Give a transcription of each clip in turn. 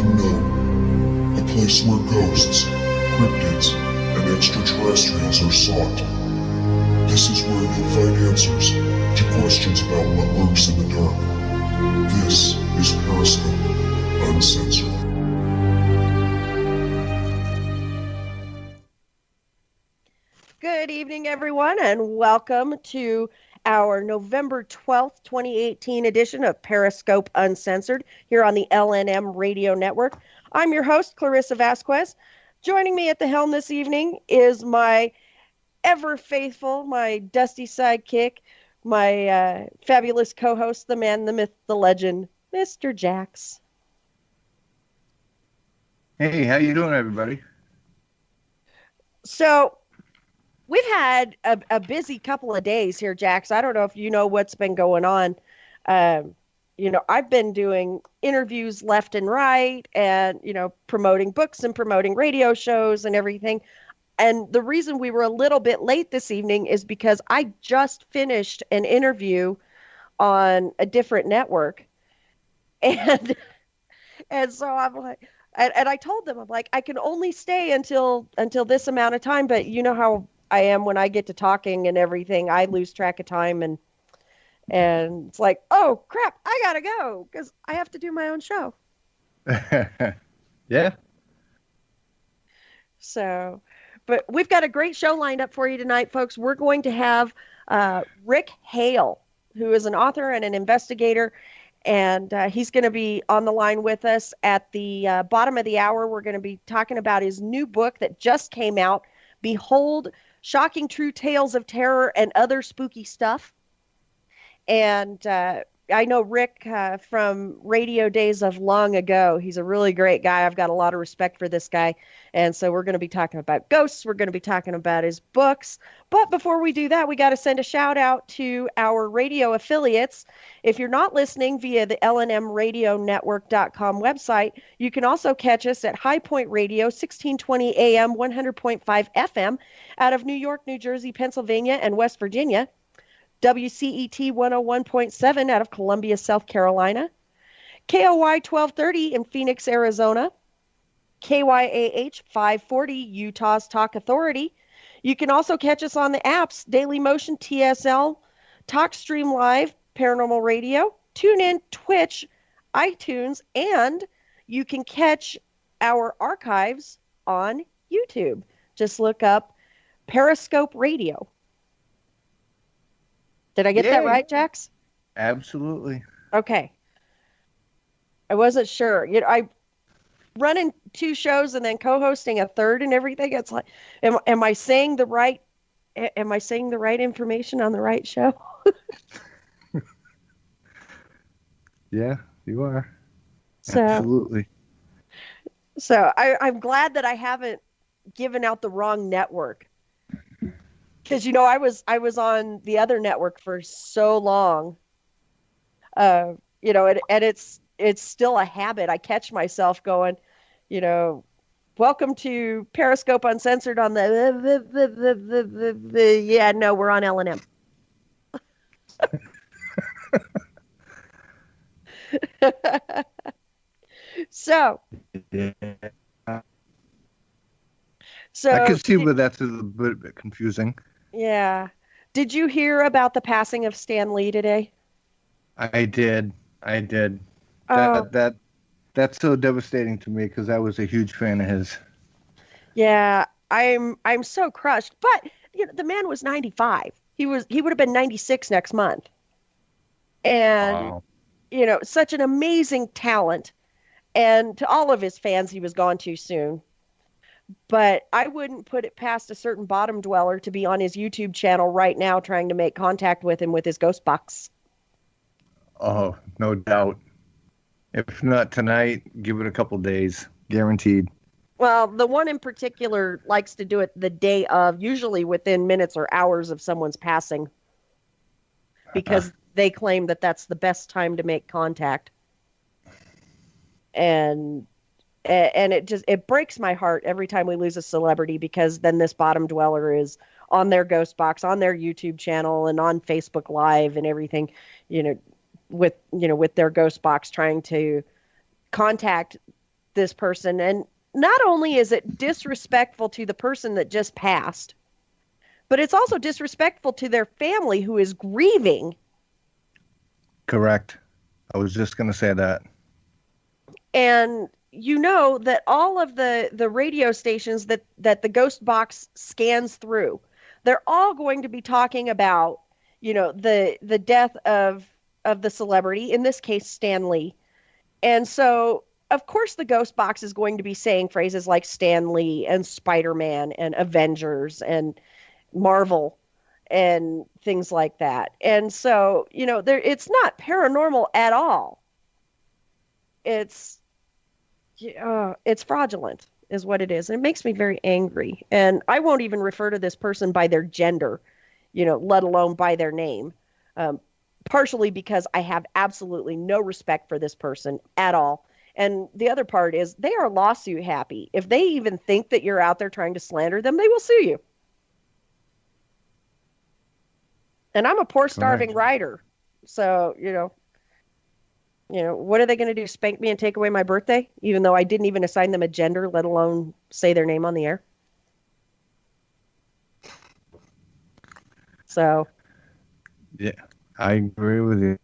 unknown, a place where ghosts, cryptids, and extraterrestrials are sought. This is where you'll find answers to questions about what lurks in the dark. This is Periscope Uncensored. Good evening, everyone, and welcome to our November 12th, 2018 edition of Periscope Uncensored here on the LNM Radio Network. I'm your host, Clarissa Vazquez. Joining me at the helm this evening is my ever faithful, my dusty sidekick, my fabulous co-host, the man, the myth, the legend, Mr. Jax. Hey, how you doing, everybody? So, we've had a busy couple of days here, Jax. I don't know if you know what's been going on. I've been doing interviews left and right and, promoting books and promoting radio shows and everything. And the reason we were a little bit late this evening is because I just finished an interview on a different network. And so I'm like, and I told them, I'm like, I can only stay until this amount of time, but you know how I am when I get to talking and everything, I lose track of time and it's like, oh crap, I gotta go because I have to do my own show. Yeah. So, but we've got a great show lined up for you tonight, folks. We're going to have Rick Hale, who is an author and an investigator, and he's going to be on the line with us at the bottom of the hour. We're going to be talking about his new book that just came out, Behold, Shocking True Tales of Terror and Other Spooky Stuff. And I know Rick from radio days of long ago. He's a really great guy. I've got a lot of respect for this guy. And so we're going to be talking about ghosts. We're going to be talking about his books. But before we do that, we got to send a shout out to our radio affiliates. If you're not listening via the LNMradionetwork.com website, you can also catch us at High Point Radio, 1620 AM, 100.5 FM out of New York, New Jersey, Pennsylvania, and West Virginia. WCET 101.7 out of Columbia, South Carolina. KOY 1230 in Phoenix, Arizona. KYAH 540, Utah's Talk Authority. You can also catch us on the apps, Daily Motion, TSL, TalkStream Live, Paranormal Radio, TuneIn, Twitch, iTunes, and you can catch our archives on YouTube. Just look up Periscope Radio. Did I get that right, Jax? Absolutely. Okay. I wasn't sure. I running 2 shows and then co-hosting a third and everything. It's like, am I saying the right information on the right show? Yeah, you are. So, absolutely. So I'm glad that I haven't given out the wrong network. Because, I was on the other network for so long, and it's still a habit. I catch myself going, welcome to Periscope Uncensored on yeah, no, we're on LNM. So I can see where that's a bit confusing. Yeah. Did you hear about the passing of Stan Lee today? I did. Oh. That's so devastating to me because I was a huge fan of his. Yeah, I'm so crushed. But the man was 95. He would have been 96 next month. And wow. Such an amazing talent. And to all of his fans, he was gone too soon. But I wouldn't put it past a certain bottom dweller to be on his YouTube channel right now trying to make contact with him with his ghost box. Oh, no doubt. If not tonight, give it a couple days. Guaranteed. Well, the one in particular likes to do it the day of, usually within minutes or hours of someone's passing. Because they claim that that's the best time to make contact. And it breaks my heart every time we lose a celebrity, because then this bottom dweller is on their ghost box, on their YouTube channel, and on Facebook Live and everything, with their ghost box trying to contact this person. And not only is it disrespectful to the person that just passed, but it's also disrespectful to their family who is grieving. Correct. I was just going to say that. And you know that all of the radio stations that the ghost box scans through, they're all going to be talking about, the death of the celebrity, in this case, Stan Lee. And so, of course, the ghost box is going to be saying phrases like Stan Lee and Spider-Man and Avengers and Marvel and things like that. And so, it's not paranormal at all. It's fraudulent is what it is. And it makes me very angry. And I won't even refer to this person by their gender, let alone by their name. Partially because I have absolutely no respect for this person at all. And the other part is they are lawsuit happy. If they even think that you're out there trying to slander them, they will sue you. And I'm a poor starving writer. So, what are they going to do? Spank me and take away my birthday? Even though I didn't even assign them a gender, let alone say their name on the air. So. Yeah, I agree with you.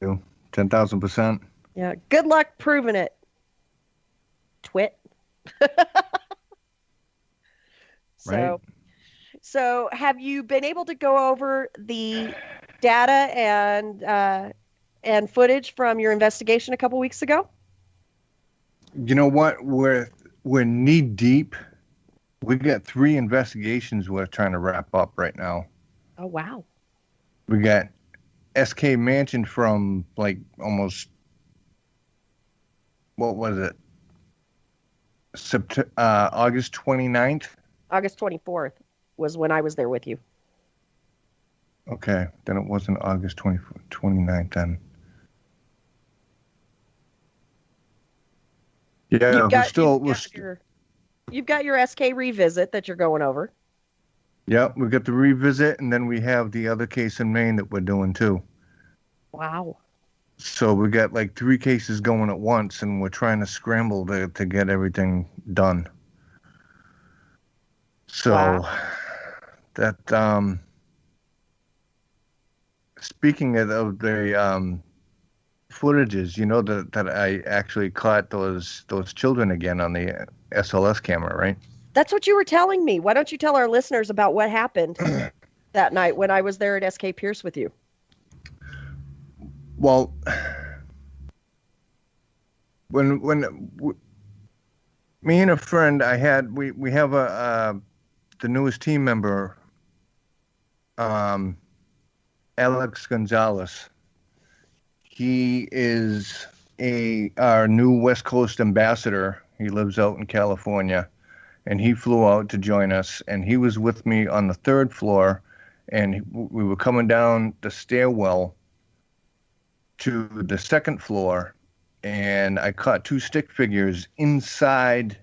10,000%. Yeah. Good luck proving it. Twit. Right. So have you been able to go over the data and footage from your investigation a couple weeks ago? You know what? We're knee deep. We got 3 investigations we're trying to wrap up right now. Oh, wow. We got SK Mansion from like almost, what was it? August 29th? August 24th was when I was there with you. Okay, then it wasn't August 29th then. Yeah, you've got your SK revisit that you're going over. Yeah, we got the revisit, and then we have the other case in Maine that we're doing too. Wow. So we got like 3 cases going at once, and we're trying to scramble to get everything done. So that speaking of the footages, that I actually caught those children again on the SLS camera, right? That's what you were telling me. Why don't you tell our listeners about what happened that night when I was there at SK Pierce with you? Well, when me and a friend we have the newest team member, Alex Gonzalez. He is our new West Coast ambassador. He lives out in California, and he flew out to join us. And he was with me on the 3rd floor, and we were coming down the stairwell to the 2nd floor, and I caught 2 stick figures inside.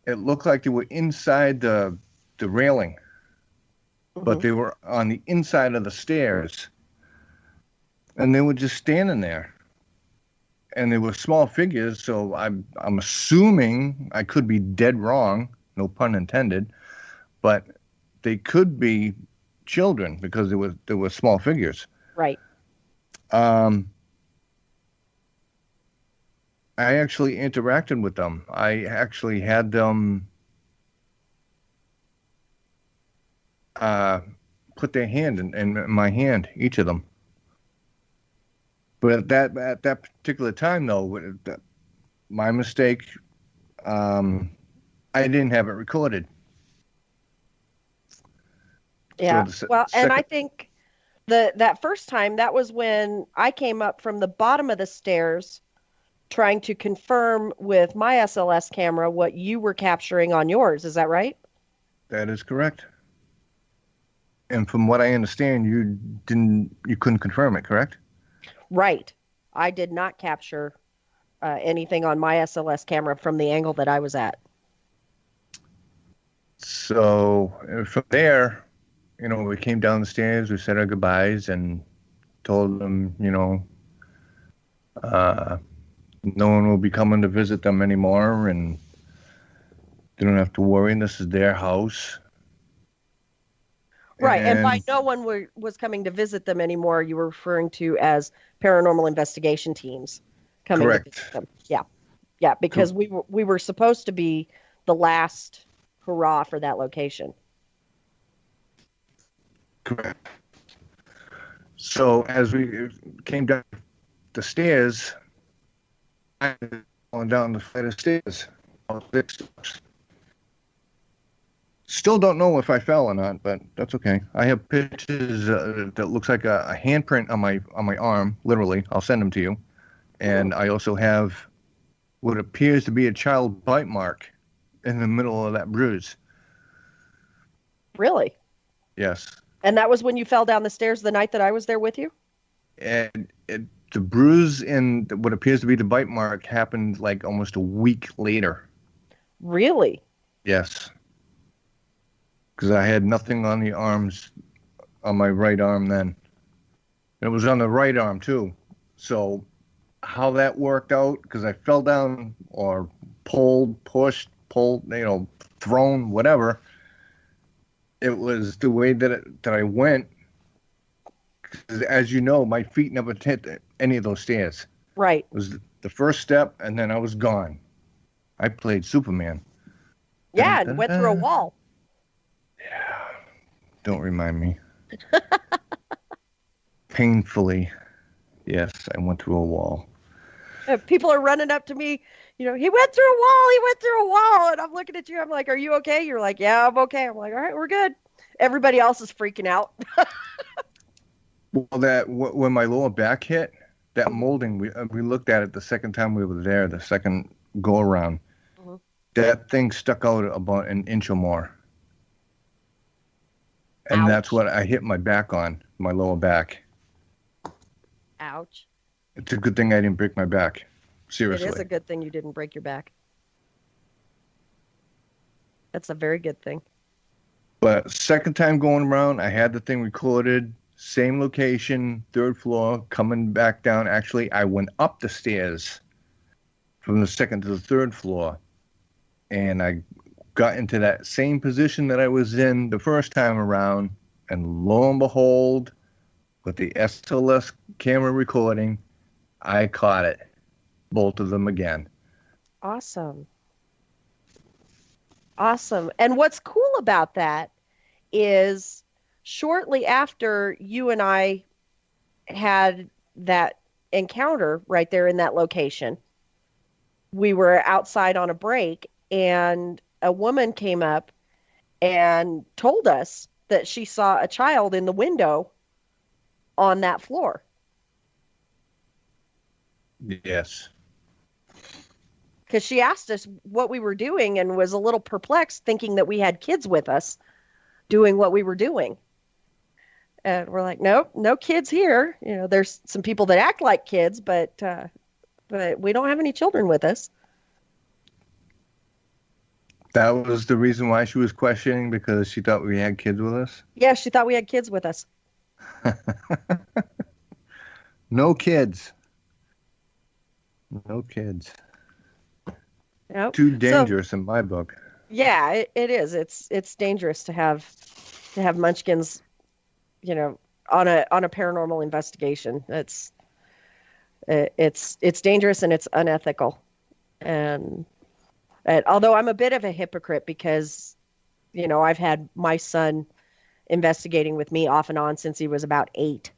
It looked like they were inside the railing, but they were on the inside of the stairs, and they were just standing there. And they were small figures, so I'm assuming, I could be dead wrong, no pun intended, but they could be children because they were small figures. Right. I actually interacted with them. I actually had them put their hand in my hand, each of them. But at that particular time, though, my mistake, I didn't have it recorded. Yeah. So and I think that first time, that was when I came up from the bottom of the stairs trying to confirm with my SLS camera what you were capturing on yours. Is that right? That is correct. And from what I understand, you couldn't confirm it, correct? Right. I did not capture anything on my SLS camera from the angle that I was at. So from there, we came down the stairs, we said our goodbyes and told them, No one will be coming to visit them anymore, and they don't have to worry. And this is their house. Right, and by no one was coming to visit them anymore, you were referring to as paranormal investigation teams coming correct. to visit them. Yeah, because we were supposed to be the last hurrah for that location. Correct. So as we came down the stairs, I was going down the flight of stairs. Still don't know if I fell or not, but that's okay. I have pictures that looks like a handprint on my arm, literally. I'll send them to you. And I also have what appears to be a child bite mark in the middle of that bruise. Really? Yes. And that was when you fell down the stairs the night that I was there with you? And the bruise and what appears to be the bite mark happened like almost a week later. Really? Yes. Because I had nothing on the arms, on my right arm then. And it was on the right arm too. So how that worked out, because I fell down or pushed, thrown, whatever. It was the way that I went. 'Cause as you know, my feet never hit any of those stairs. Right. It was the first step, and then I was gone. I played Superman. Yeah, and went through a wall. Yeah. Don't remind me. Painfully, yes, I went through a wall. People are running up to me, he went through a wall, and I'm looking at you, I'm like, are you okay? You're like, yeah, I'm okay. I'm like, all right, we're good. Everybody else is freaking out. Well, when my lower back hit, that molding, we looked at it the second time we were there, the second go around. Mm-hmm. That thing stuck out about an inch or more. And Ouch. That's what I hit my back on, my lower back. Ouch. It's a good thing I didn't break my back. Seriously. It is a good thing you didn't break your back. That's a very good thing. But second time going around, I had the thing recorded, same location, third floor, coming back down. Actually, I went up the stairs from the second to the third floor, and I got into that same position that I was in the first time around, and lo and behold, with the SLS camera recording, I caught it. Both of them again. Awesome. And what's cool about that is shortly after you and I had that encounter right there in that location, we were outside on a break, and a woman came up and told us that she saw a child in the window on that floor. Yes. Because she asked us what we were doing and was a little perplexed, thinking that we had kids with us doing what we were doing. And we're like, nope, no kids here. There's some people that act like kids, but we don't have any children with us. That was the reason why she was questioning, because she thought we had kids with us? Yeah, she thought we had kids with us. No kids. No kids. Nope. Too dangerous in my book. Yeah, it is. It's dangerous to have munchkins, on a paranormal investigation. It's dangerous and it's unethical. And although I'm a bit of a hypocrite because, I've had my son investigating with me off and on since he was about 8.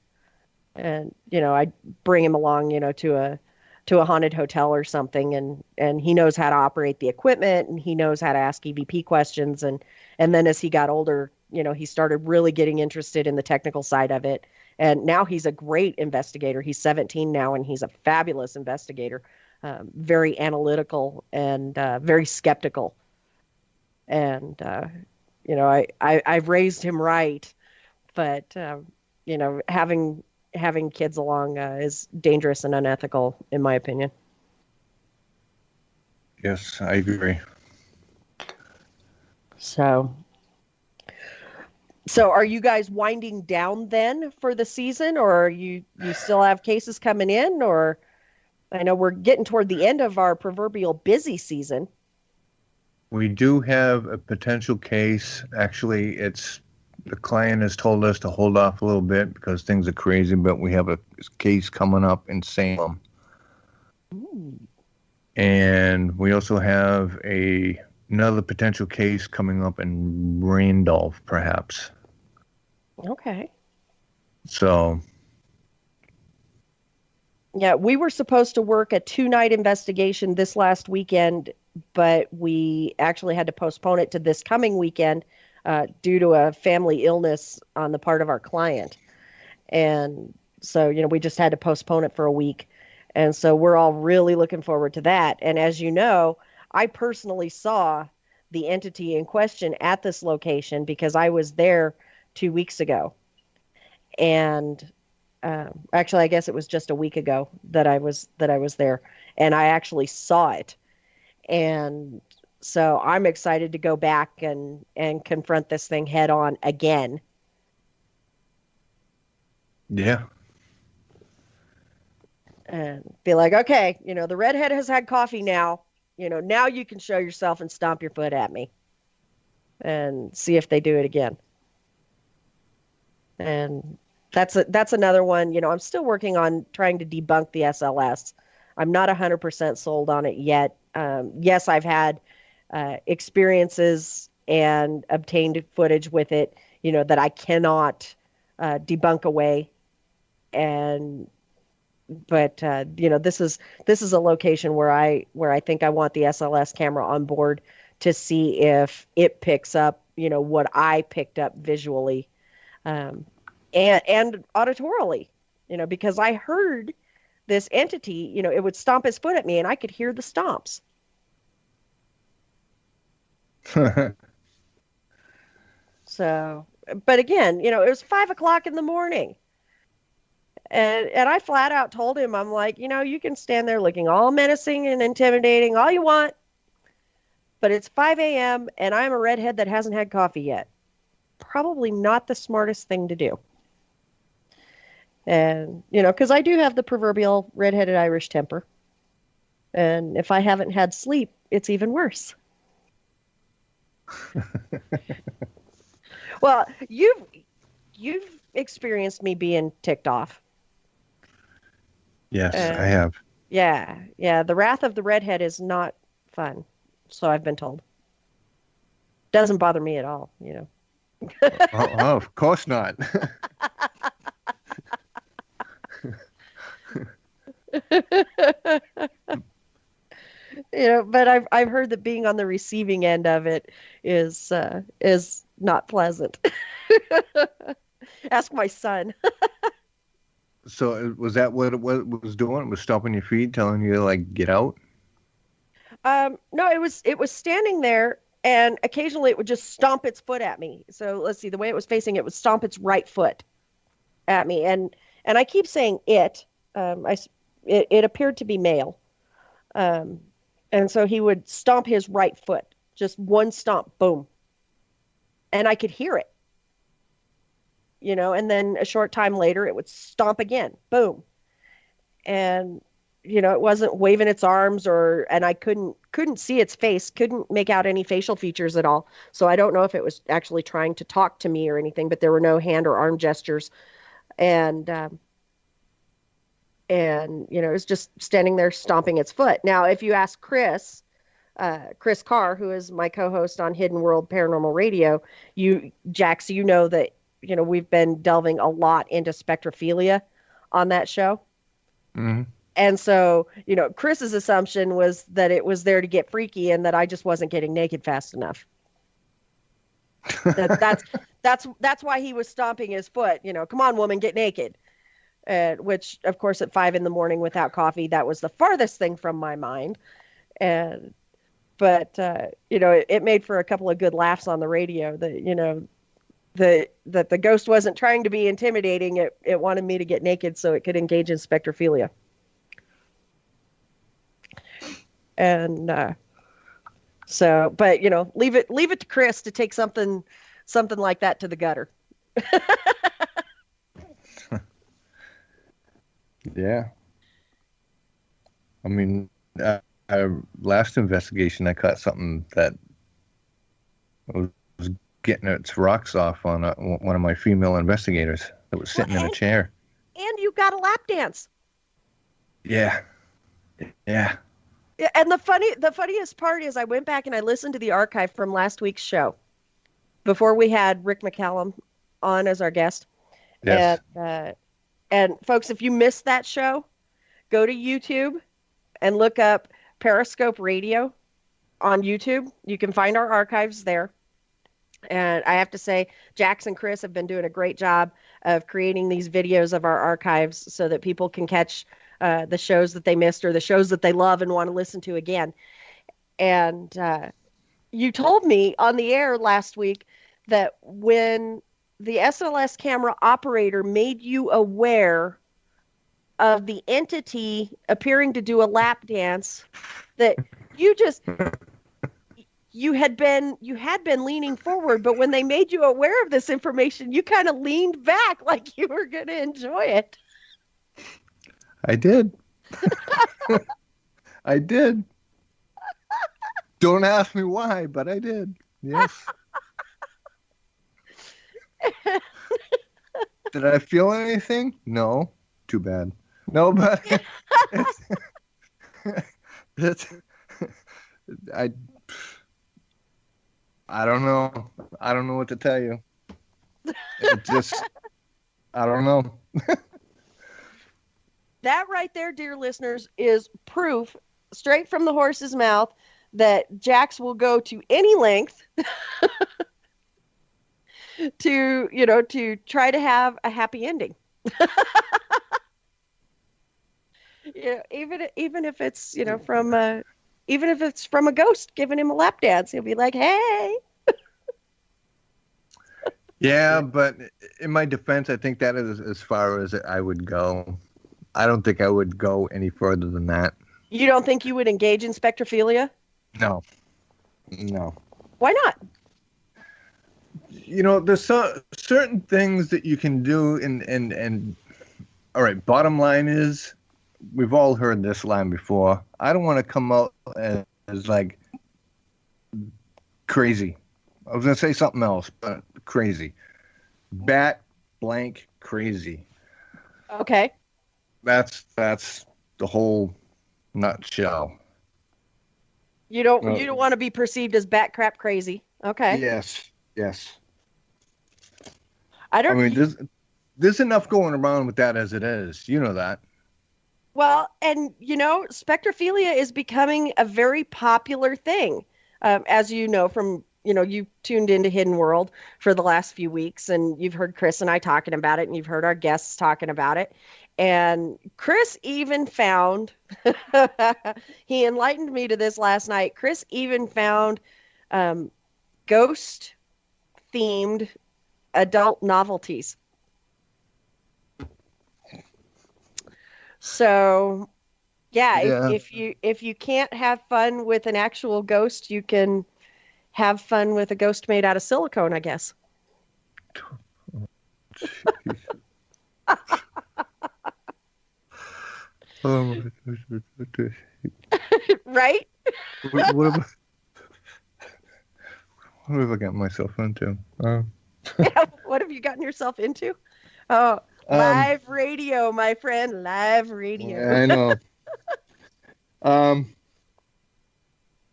And, I bring him along, to a haunted hotel or something, and he knows how to operate the equipment, and he knows how to ask EVP questions. And then as he got older, he started really getting interested in the technical side of it. And now he's a great investigator. He's 17 now, and he's a fabulous investigator, very analytical and very skeptical. And, I've raised him right, but, having kids along is dangerous and unethical, in my opinion. Yes, I agree. So are you guys winding down then for the season, or you still have cases coming in, or? I know we're getting toward the end of our proverbial busy season. We do have a potential case. Actually, the client has told us to hold off a little bit because things are crazy, but we have a case coming up in Salem. Ooh. And we also have another potential case coming up in Randolph, perhaps. Okay. So, yeah, we were supposed to work a 2-night investigation this last weekend, but we actually had to postpone it to this coming weekend due to a family illness on the part of our client. And so, we just had to postpone it for a week. And so we're all really looking forward to that. And as you know, I personally saw the entity in question at this location because I was there 2 weeks ago. And actually, I guess it was just a week ago that I was there, and I actually saw it. And so I'm excited to go back and confront this thing head on again. yeah. And be like, okay, the redhead has had coffee now. Now you can show yourself and stomp your foot at me and see if they do it again. And that's another one. I'm still working on trying to debunk the SLS. I'm not 100% sold on it yet. Yes, I've had experiences and obtained footage with it, that I cannot debunk away. But this is a location where I think I want the SLS camera on board to see if it picks up, what I picked up visually, and auditorily, because I heard this entity, it would stomp its foot at me and I could hear the stomps. So, but again, it was 5:00 in the morning. And I flat out told him, I'm like, you can stand there looking all menacing and intimidating all you want, but it's 5 a.m. and I'm a redhead that hasn't had coffee yet. Probably not the smartest thing to do. And, because I do have the proverbial redheaded Irish temper. And if I haven't had sleep, it's even worse. Well, you've experienced me being ticked off. Yes, I have. Yeah. The wrath of the redhead is not fun, so I've been told. Doesn't bother me at all, Oh, of course not. But I've heard that being on the receiving end of it is not pleasant. Ask my son. So was that what it was doing? It was stomping your feet, telling you to get out? No, it was standing there, and occasionally it would just stomp its foot at me. So let's see, the way it was facing, it would stomp its right foot at me, and I keep saying it. It appeared to be male, and so he would stomp his right foot, just one stomp, boom, and I could hear it. And then a short time later, it would stomp again, boom. And, it wasn't waving its arms and I couldn't see its face, couldn't make out any facial features at all. So I don't know if it was actually trying to talk to me or anything, but there were no hand or arm gestures. And it was just standing there stomping its foot. Now, if you ask Chris Carr, who is my co-host on Hidden World Paranormal Radio, Jax, that, we've been delving a lot into spectrophilia on that show. Mm-hmm. And so, Chris's assumption was that it was there to get freaky and that I just wasn't getting naked fast enough. That's why he was stomping his foot. Come on, woman, get naked. Which, of course, at 5 a.m. without coffee, that was the farthest thing from my mind. But it made for a couple of good laughs on the radio that, that the ghost wasn't trying to be intimidating. It wanted me to get naked so it could engage in spectrophilia. And so, but leave it to Chris to take something like that to the gutter. Yeah. I mean, last investigation, I caught something that was getting its rocks off on one of my female investigators that was sitting in a chair. And you got a lap dance. Yeah. Yeah. Yeah, and the funniest part is I went back and I listened to the archive from last week's show before we had Rick McCallum on as our guest. Yes. And folks, if you missed that show, go to YouTube and look up Periscope Radio on YouTube. You can find our archives there. And I have to say, Jax and Chris have been doing a great job of creating these videos of our archives so that people can catch the shows that they missed or the shows that they love and want to listen to again. And you told me on the air last week that when the SLS camera operator made you aware of the entity appearing to do a lap dance, that you had been leaning forward, but when they made you aware of this information, you kind of leaned back like you were going to enjoy it. I did. I did. Don't ask me why, but I did. Yes. Did I feel anything? No. Too bad. No, but I don't know. I don't know what to tell you. I don't know. That right there, dear listeners, is proof straight from the horse's mouth that Jax will go to any length to try to have a happy ending. Even if it's from a ghost giving him a lap dance, he'll be like, "Hey." Yeah, but in my defense, I think that is as far as I would go. I don't think I would go any further than that. You don't think you would engage in spectrophilia? No. Why not? There's certain things that you can do, and all right, bottom line is, we've all heard this line before. I don't want to come out as like crazy. I was going to say something else, but crazy. Bat blank crazy. Okay. That's the whole nutshell. You don't want to be perceived as bat crap crazy. Okay. Yes. I mean, there's enough going around with that as it is. You know that. Well, and spectrophilia is becoming a very popular thing, as you know from you've tuned into Hidden World for the last few weeks, and you've heard Chris and I talking about it, and you've heard our guests talking about it. And Chris even found, he enlightened me to this last night. Chris even found ghost-themed adult novelties. So, yeah. If you can't have fun with an actual ghost, you can have fun with a ghost made out of silicone, I guess. Right? What have I gotten myself into? What have you gotten yourself into? Oh, live radio, my friend. Live radio. Yeah, I know.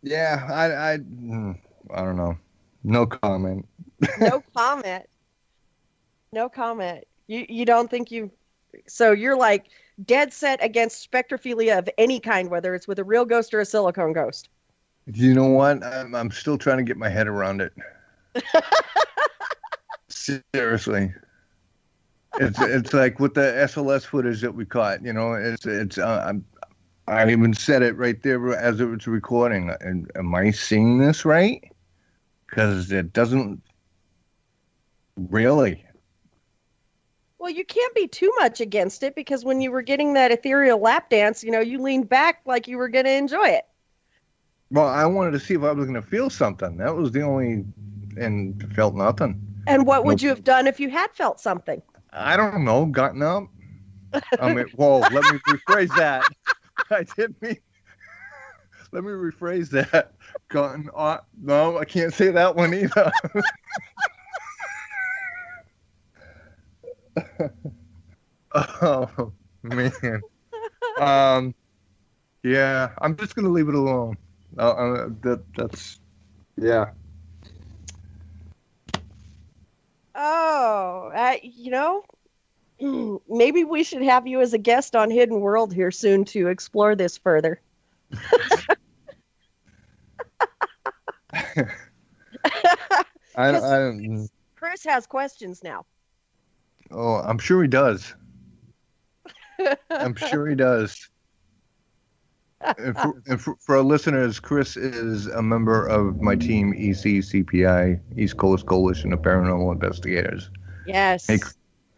Yeah, I don't know. No comment. No comment. No comment. You don't think so you're like dead set against spectrophilia of any kind, whether it's with a real ghost or a silicone ghost. You know what? I'm still trying to get my head around it. Seriously. It's like with the SLS footage that we caught, I even said it right there as it was recording. And am I seeing this right? Because it doesn't really. Well, you can't be too much against it, because when you were getting that ethereal lap dance, you leaned back like you were going to enjoy it. Well, I wanted to see if I was going to feel something. That was the only, and felt nothing. And what would you have done if you had felt something? I don't know, gotten up. Let me rephrase that. I didn't mean. Let me rephrase that. No, I can't say that one either. Oh man. Yeah, I'm just gonna leave it alone. That's yeah. Oh, maybe we should have you as a guest on Hidden World here soon to explore this further. I don't. Chris has questions now. Oh, I'm sure he does. I'm sure he does. And for our listeners, Chris is a member of my team, ECCPI, East Coast Coalition of Paranormal Investigators. Yes.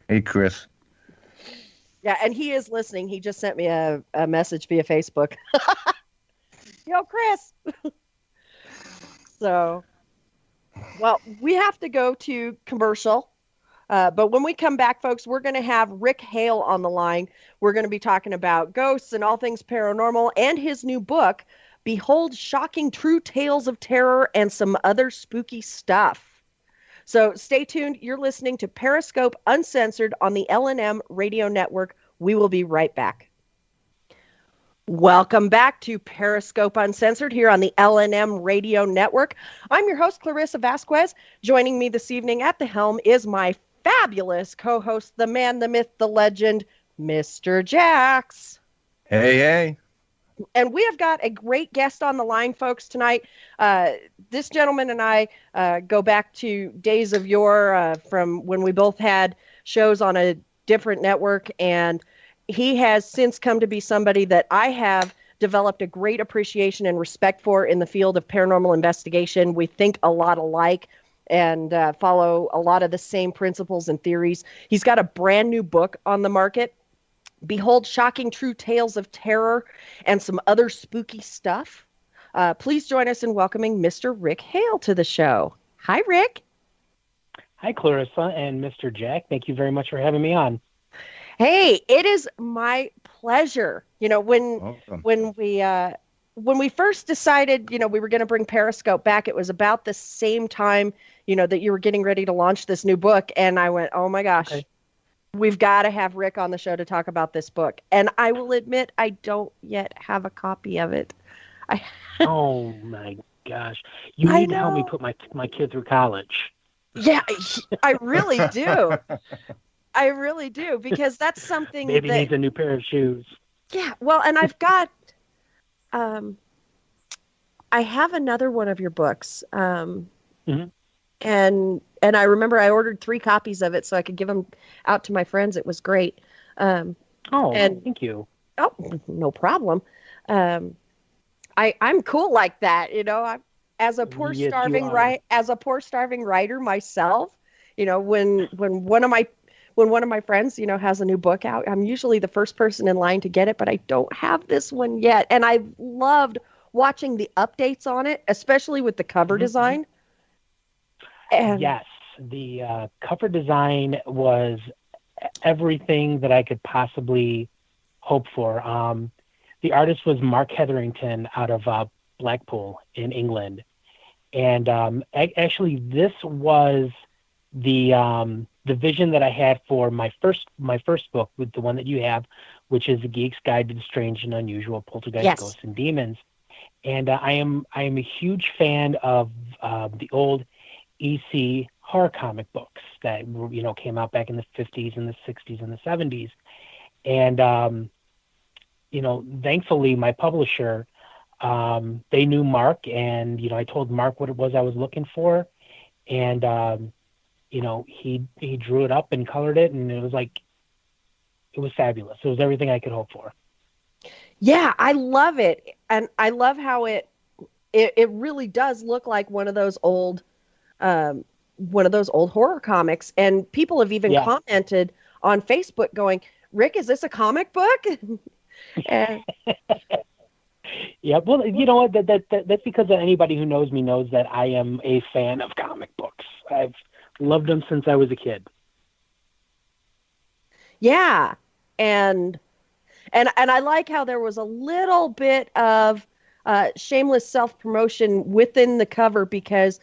Hey, Chris. Yeah, and he is listening. He just sent me a message via Facebook. Yo, Chris. So, well, we have to go to commercial. But when we come back, folks, we're going to have Rick Hale on the line. We're going to be talking about ghosts and all things paranormal and his new book, Behold Shocking True Tales of Terror and Some Other Spooky Stuff. So stay tuned. You're listening to Periscope Uncensored on the LNM Radio Network. We will be right back. Welcome back to Periscope Uncensored here on the LNM Radio Network. I'm your host, Clarissa Vazquez. Joining me this evening at the helm is my fabulous co-host, the man, the myth, the legend, Mr. Jax. Hey. And we have got a great guest on the line, folks, tonight. This gentleman and I go back to days of yore from when we both had shows on a different network, and he has since come to be somebody that I have developed a great appreciation and respect for in the field of paranormal investigation. We think a lot alike and follow a lot of the same principles and theories. He's got a brand new book on the market, Behold Shocking True Tales of Terror and Some Other Spooky Stuff. Please join us in welcoming Mr. Rick Hale to the show. Hi, Rick. Hi, Clarissa and Mr. Jack. Thank you very much for having me on. Hey, it is my pleasure. You know, when we first decided, we were going to bring Periscope back, it was about the same time, that you were getting ready to launch this new book. And I went, oh my gosh, okay, we've got to have Rick on the show to talk about this book. And I will admit, I don't yet have a copy of it. Oh my gosh. You need to help me put my kid through college. Yeah, I really do. I really do, because that's something Maybe needs a new pair of shoes. Yeah, well, and I've got, I have another one of your books, mm-hmm. and I remember I ordered 3 copies of it so I could give them out to my friends. It was great. Thank you. Oh, no problem. I'm cool like that, as a poor starving writer myself. When one of my friends, has a new book out, I'm usually the first person in line to get it, but I don't have this one yet. And I loved watching the updates on it, especially with the cover mm-hmm. design. And yes, the cover design was everything that I could possibly hope for. The artist was Mark Hetherington out of Blackpool in England. And actually, this was the vision that I had for my first book, with the one that you have, which is The Geek's Guide to the Strange and Unusual, Poltergeist, yes. Ghosts, and Demons. And I am a huge fan of the old EC horror comic books that came out back in the 50s and the 60s and the 70s. And thankfully, my publisher, they knew Mark, and I told Mark what it was I was looking for, and he drew it up and colored it, and it was fabulous. It was everything I could hope for. Yeah, I love it. And I love how it really does look like one of those old horror comics. And people have even commented on Facebook going, Rick, is this a comic book? And yeah, well, you know what? That's because anybody who knows me knows that I am a fan of comic books. I've loved them since I was a kid. Yeah, and And I like how there was a little bit of shameless self-promotion within the cover because,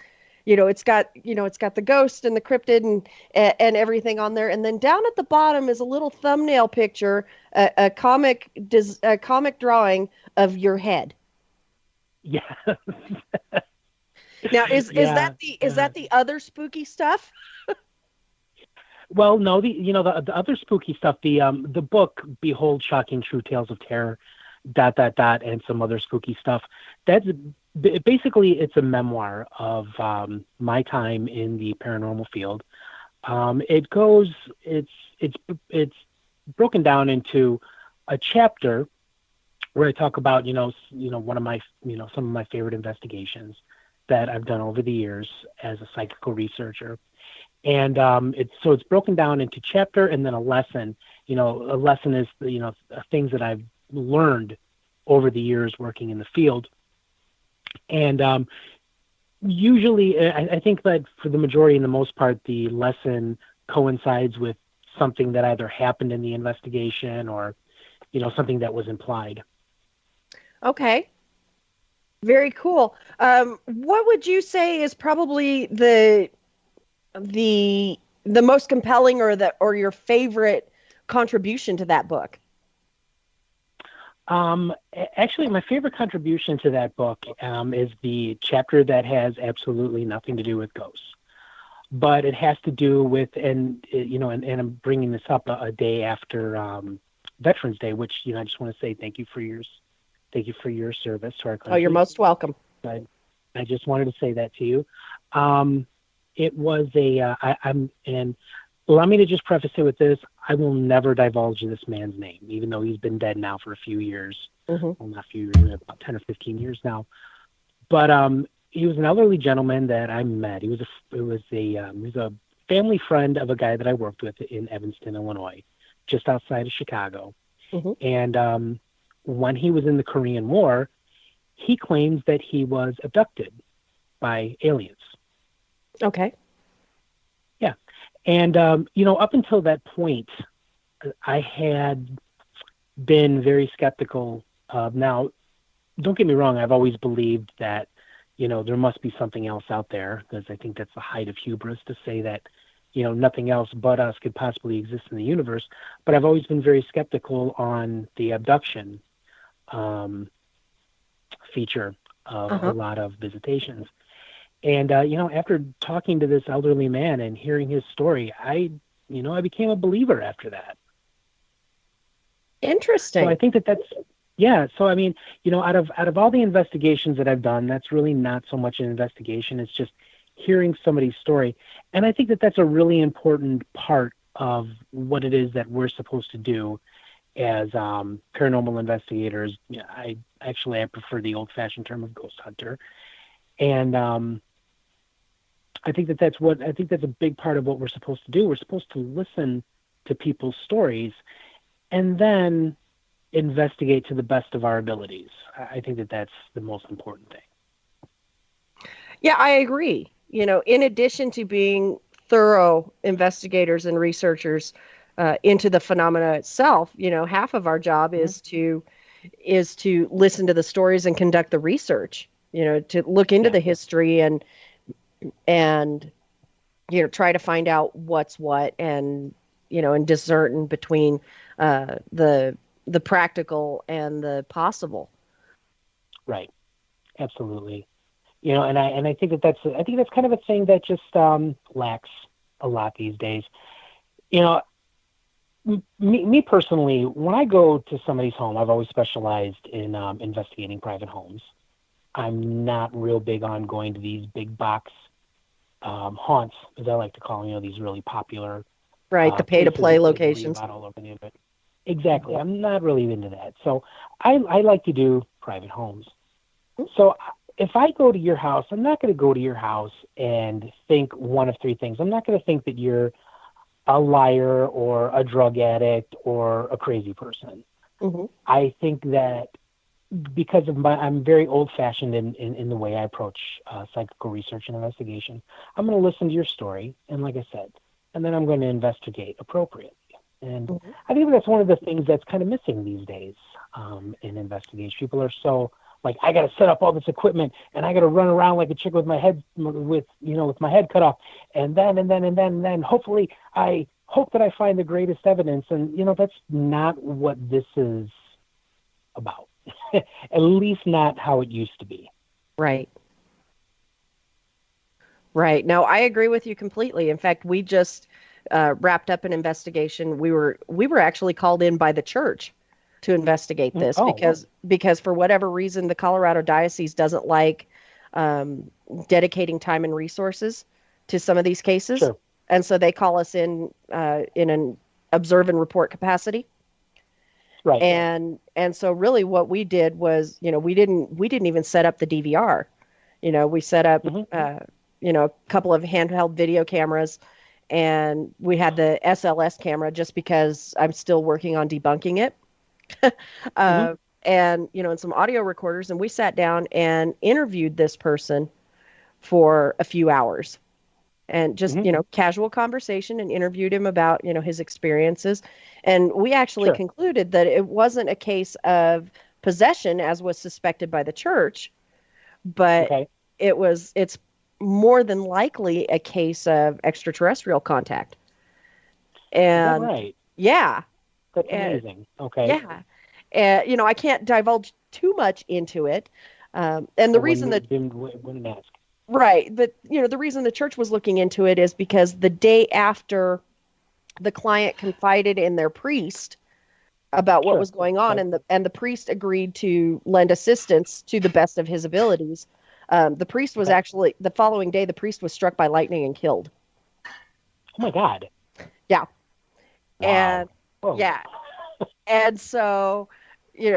it's got the ghost and the cryptid and everything on there. And then down at the bottom is a little thumbnail picture, a comic drawing of your head. Yeah. Now, is Yeah. that the other spooky stuff? Well, no, the other spooky stuff, the book Behold Shocking True Tales of Terror, ... and some other spooky stuff. That's basically, it's a memoir of my time in the paranormal field. It's broken down into a chapter where I talk about one of my some of my favorite investigations that I've done over the years as a psychical researcher. And it's broken down into chapter and then a lesson. A lesson is things that I've learned over the years working in the field. And usually, I think that for the majority and the most part, the lesson coincides with something that either happened in the investigation or, something that was implied. Okay. Very cool. What would you say is probably the most compelling or your favorite contribution to that book? Actually, my favorite contribution to that book is the chapter that has absolutely nothing to do with ghosts, but it has to do with, and I'm bringing this up a day after Veterans Day, which I just want to say thank you for your service to our country. Oh, you're most welcome. I just wanted to say that to you. It was and allow me to just preface it with this. I will never divulge this man's name, even though he's been dead now for a few years. Mm-hmm. Well, not a few years, about 10 or 15 years now. But he was an elderly gentleman that I met. He was a family friend of a guy that I worked with in Evanston, Illinois, just outside of Chicago. Mm-hmm. And when he was in the Korean War, he claims that he was abducted by aliens. Okay. Yeah. And, up until that point, I had been very skeptical of, now, don't get me wrong, I've always believed that, there must be something else out there, because I think that's the height of hubris to say that, nothing else but us could possibly exist in the universe. But I've always been very skeptical on the abduction feature of a lot of visitations. And, after talking to this elderly man and hearing his story, I became a believer after that. Interesting. So I think that's, yeah. So, I mean, out of all the investigations that I've done, that's really not so much an investigation. It's just hearing somebody's story. And I think that that's a really important part of what it is that we're supposed to do as paranormal investigators. I prefer the old-fashioned term of ghost hunter. And, I think that's a big part of what we're supposed to do. We're supposed to listen to people's stories and then investigate to the best of our abilities. I think that that's the most important thing. Yeah, I agree. In addition to being thorough investigators and researchers into the phenomena itself, half of our job is to listen to the stories and conduct the research, to look into the history and try to find out what's what and discern between the practical and the possible. Right. Absolutely. And I think that's kind of a thing that just lacks a lot these days. Me personally, when I go to somebody's home, I've always specialized in investigating private homes. I'm not real big on going to these big box haunts, as I like to call them, these really popular, right? The pay-to-play locations. All over the internet. Exactly. Yeah. I'm not really into that. So I like to do private homes. So if I go to your house, I'm not going to go to your house and think one of three things. I'm not going to think that you're a liar or a drug addict or a crazy person. Mm-hmm. I think that because of I'm very old-fashioned in the way I approach psychical research and investigation. I'm going to listen to your story, and like I said, and then I'm going to investigate appropriately. And Mhm. I think that's one of the things that's kind of missing these days in investigation. People are so like, I got to set up all this equipment and I got to run around like a chick with my head, with my head cut off. And then hopefully I hope that I find the greatest evidence. And, that's not what this is about. At least not how it used to be. Right. Right. No, I agree with you completely. In fact, we just wrapped up an investigation. We were actually called in by the church to investigate this because for whatever reason the Colorado diocese doesn't like dedicating time and resources to some of these cases. Sure. And so they call us in an observe and report capacity. Right. And so really what we did was, we didn't even set up the DVR. We set up a couple of handheld video cameras, and we had the SLS camera just because I'm still working on debunking it. And, and some audio recorders, and we sat down and interviewed this person for a few hours and just, casual conversation, and interviewed him about, his experiences. And we actually concluded that it wasn't a case of possession as was suspected by the church, but it's more than likely a case of extraterrestrial contact. And is that right? Yeah. That's amazing. Okay. Yeah. I can't divulge too much into it. And the reason that wouldn't ask. Right. But, the reason the church was looking into it is because the day after the client confided in their priest about what was going on, and the priest agreed to lend assistance to the best of his abilities. The priest was actually, the following day, the priest was struck by lightning and killed. Oh my God. Yeah. Wow. And yeah. And so,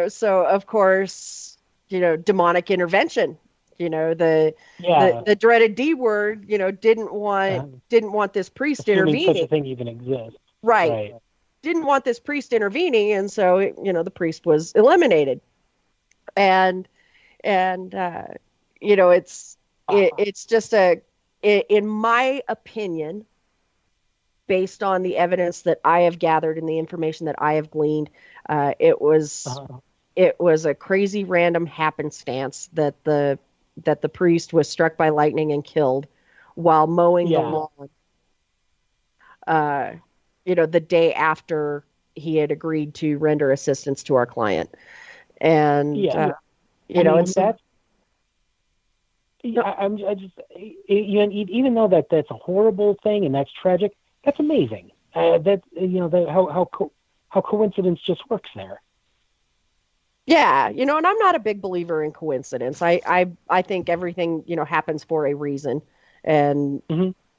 so of course, demonic intervention, the dreaded D word, didn't want this priest intervening. Such a thing even exists. Right. Didn't want this priest intervening. And so, the priest was eliminated. And it's just in my opinion, based on the evidence that I have gathered and the information that I have gleaned, it was a crazy random happenstance that the priest was struck by lightning and killed while mowing the lawn. The day after he had agreed to render assistance to our client, and even though that's a horrible thing and that's tragic, that's amazing. How coincidence just works there. Yeah, and I'm not a big believer in coincidence. I think everything happens for a reason, and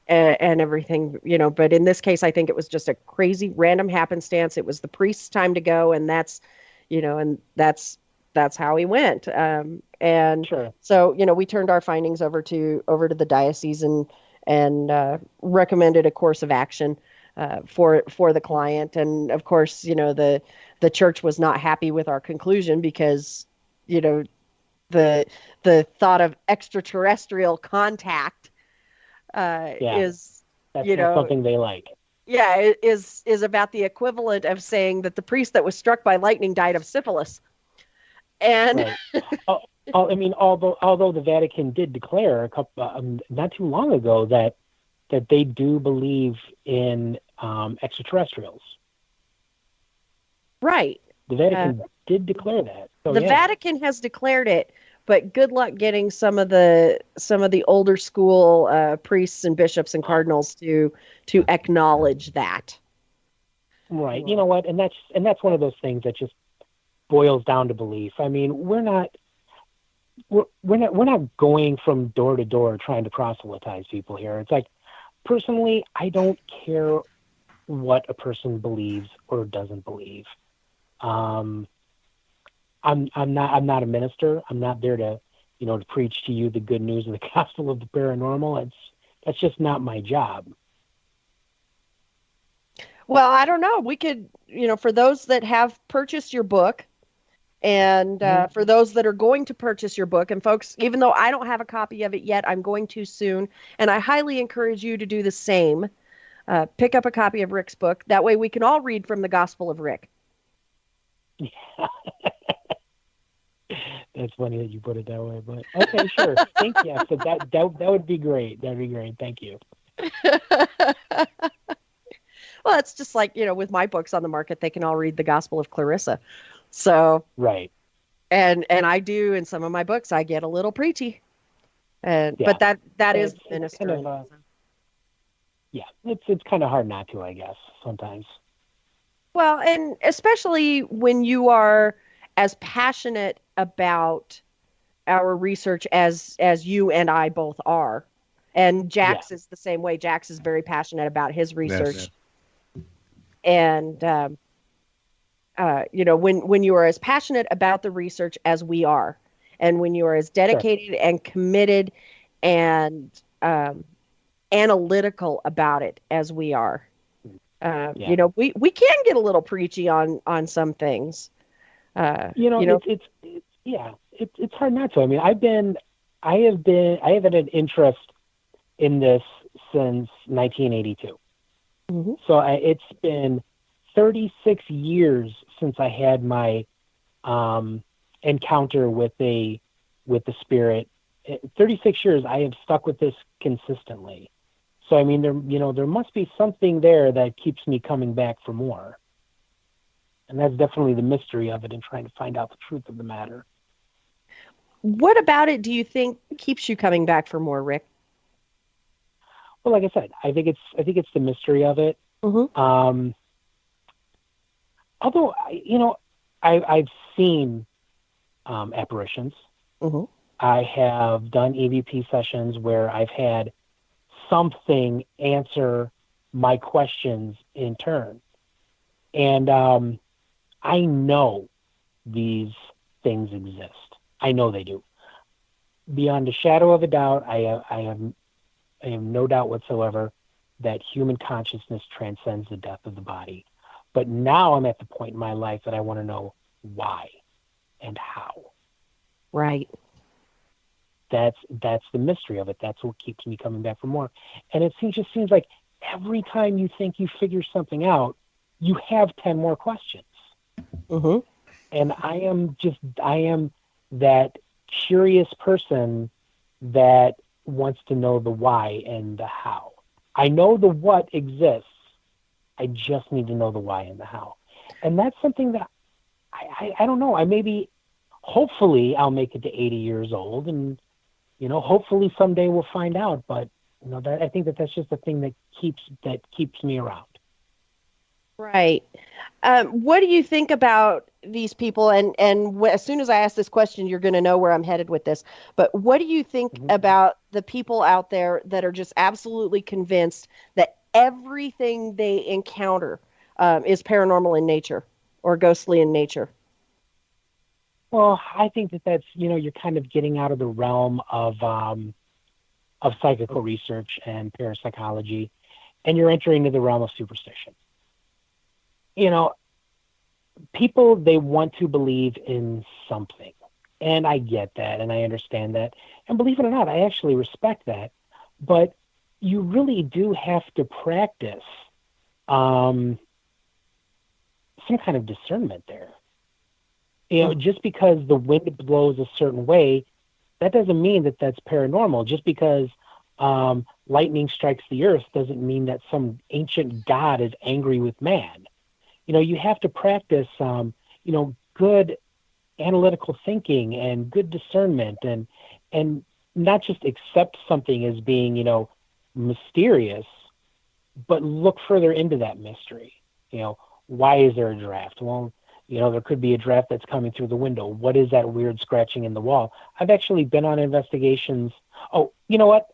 everything But in this case, I think it was just a crazy random happenstance. It was the priest's time to go, and that's how he went. So we turned our findings over to the diocese and recommended a course of action for the client. And of course, the church was not happy with our conclusion because, the thought of extraterrestrial contact is, that's not something they like. Yeah, is about the equivalent of saying that the priest that was struck by lightning died of syphilis. And although the Vatican did declare not too long ago that they do believe in extraterrestrials. Right. The Vatican did declare that. So, the Vatican has declared it, but good luck getting some of the older school priests and bishops and cardinals to acknowledge that. Right. You know what? And that's one of those things that just boils down to belief. I mean, we're not going from door to door trying to proselytize people here. It's like, personally, I don't care what a person believes or doesn't believe. I'm not a minister. I'm not there to preach to you the good news of the gospel of the paranormal. That's just not my job. Well, I don't know. We could, for those that have purchased your book, and for those that are going to purchase your book, and folks, even though I don't have a copy of it yet, I'm going to soon, and I highly encourage you to do the same. pick up a copy of Rick's book. That way we can all read from the Gospel of Rick. Yeah. That's funny that you put it that way, but okay, sure. Thank you. So that would be great. That'd be great. Thank you. Well, it's just like, with my books on the market, they can all read the Gospel of Clarissa. So, right. And I do in some of my books, I get a little preachy. But that is ministry. It's kind of hard not to, I guess, sometimes. Well, and especially when you are as passionate about our research as you and I both are. And Jax is the same way. Jax is very passionate about his research. Yes. And, when you are as passionate about the research as we are, and when you are as dedicated and committed and analytical about it as we are, we can get a little preachy on some things. It's hard not to. I mean, I have had an interest in this since 1982. Mm-hmm. So it's been 36 years since I had my encounter with the spirit. 36 years I have stuck with this consistently. So I mean, there must be something there that keeps me coming back for more. And that's definitely the mystery of it, and trying to find out the truth of the matter. What about it do you think keeps you coming back for more, Rick? Well, like I said, I think it's the mystery of it. Mm-hmm. Although, I've seen apparitions. Mm-hmm. I have done EVP sessions where I've had something answer my questions in turn. And I know these things exist. I know they do. Beyond a shadow of a doubt, I have no doubt whatsoever that human consciousness transcends the death of the body. But now I'm at the point in my life that I want to know why and how. Right. That's the mystery of it. That's what keeps me coming back for more. And it just seems like every time you think you figure something out, you have 10 more questions. Mm-hmm. And I am that curious person that wants to know the why and the how. I know the what exists. I just need to know the why and the how. And that's something that I don't know. Hopefully I'll make it to 80 years old, and, hopefully someday we'll find out. But, I think that's just the thing that keeps me around. Right. What do you think about these people? And as soon as I ask this question, you're going to know where I'm headed with this. But what do you think about the people out there that are just absolutely convinced that everything they encounter is paranormal in nature or ghostly in nature? Well, I think that's, you're kind of getting out of the realm of psychical research and parapsychology, and you're entering into the realm of superstition. People, they want to believe in something. And I get that, and I understand that. And believe it or not, I actually respect that. But you really do have to practice some kind of discernment there. Just because the wind blows a certain way, that doesn't mean that that's paranormal. Just because lightning strikes the earth doesn't mean that some ancient god is angry with man. You have to practice, good analytical thinking and good discernment, and not just accept something as being, mysterious, but look further into that mystery. Why is there a draft? Well, there could be a draft that's coming through the window. What is that weird scratching in the wall? I've actually been on investigations. Oh, you know what?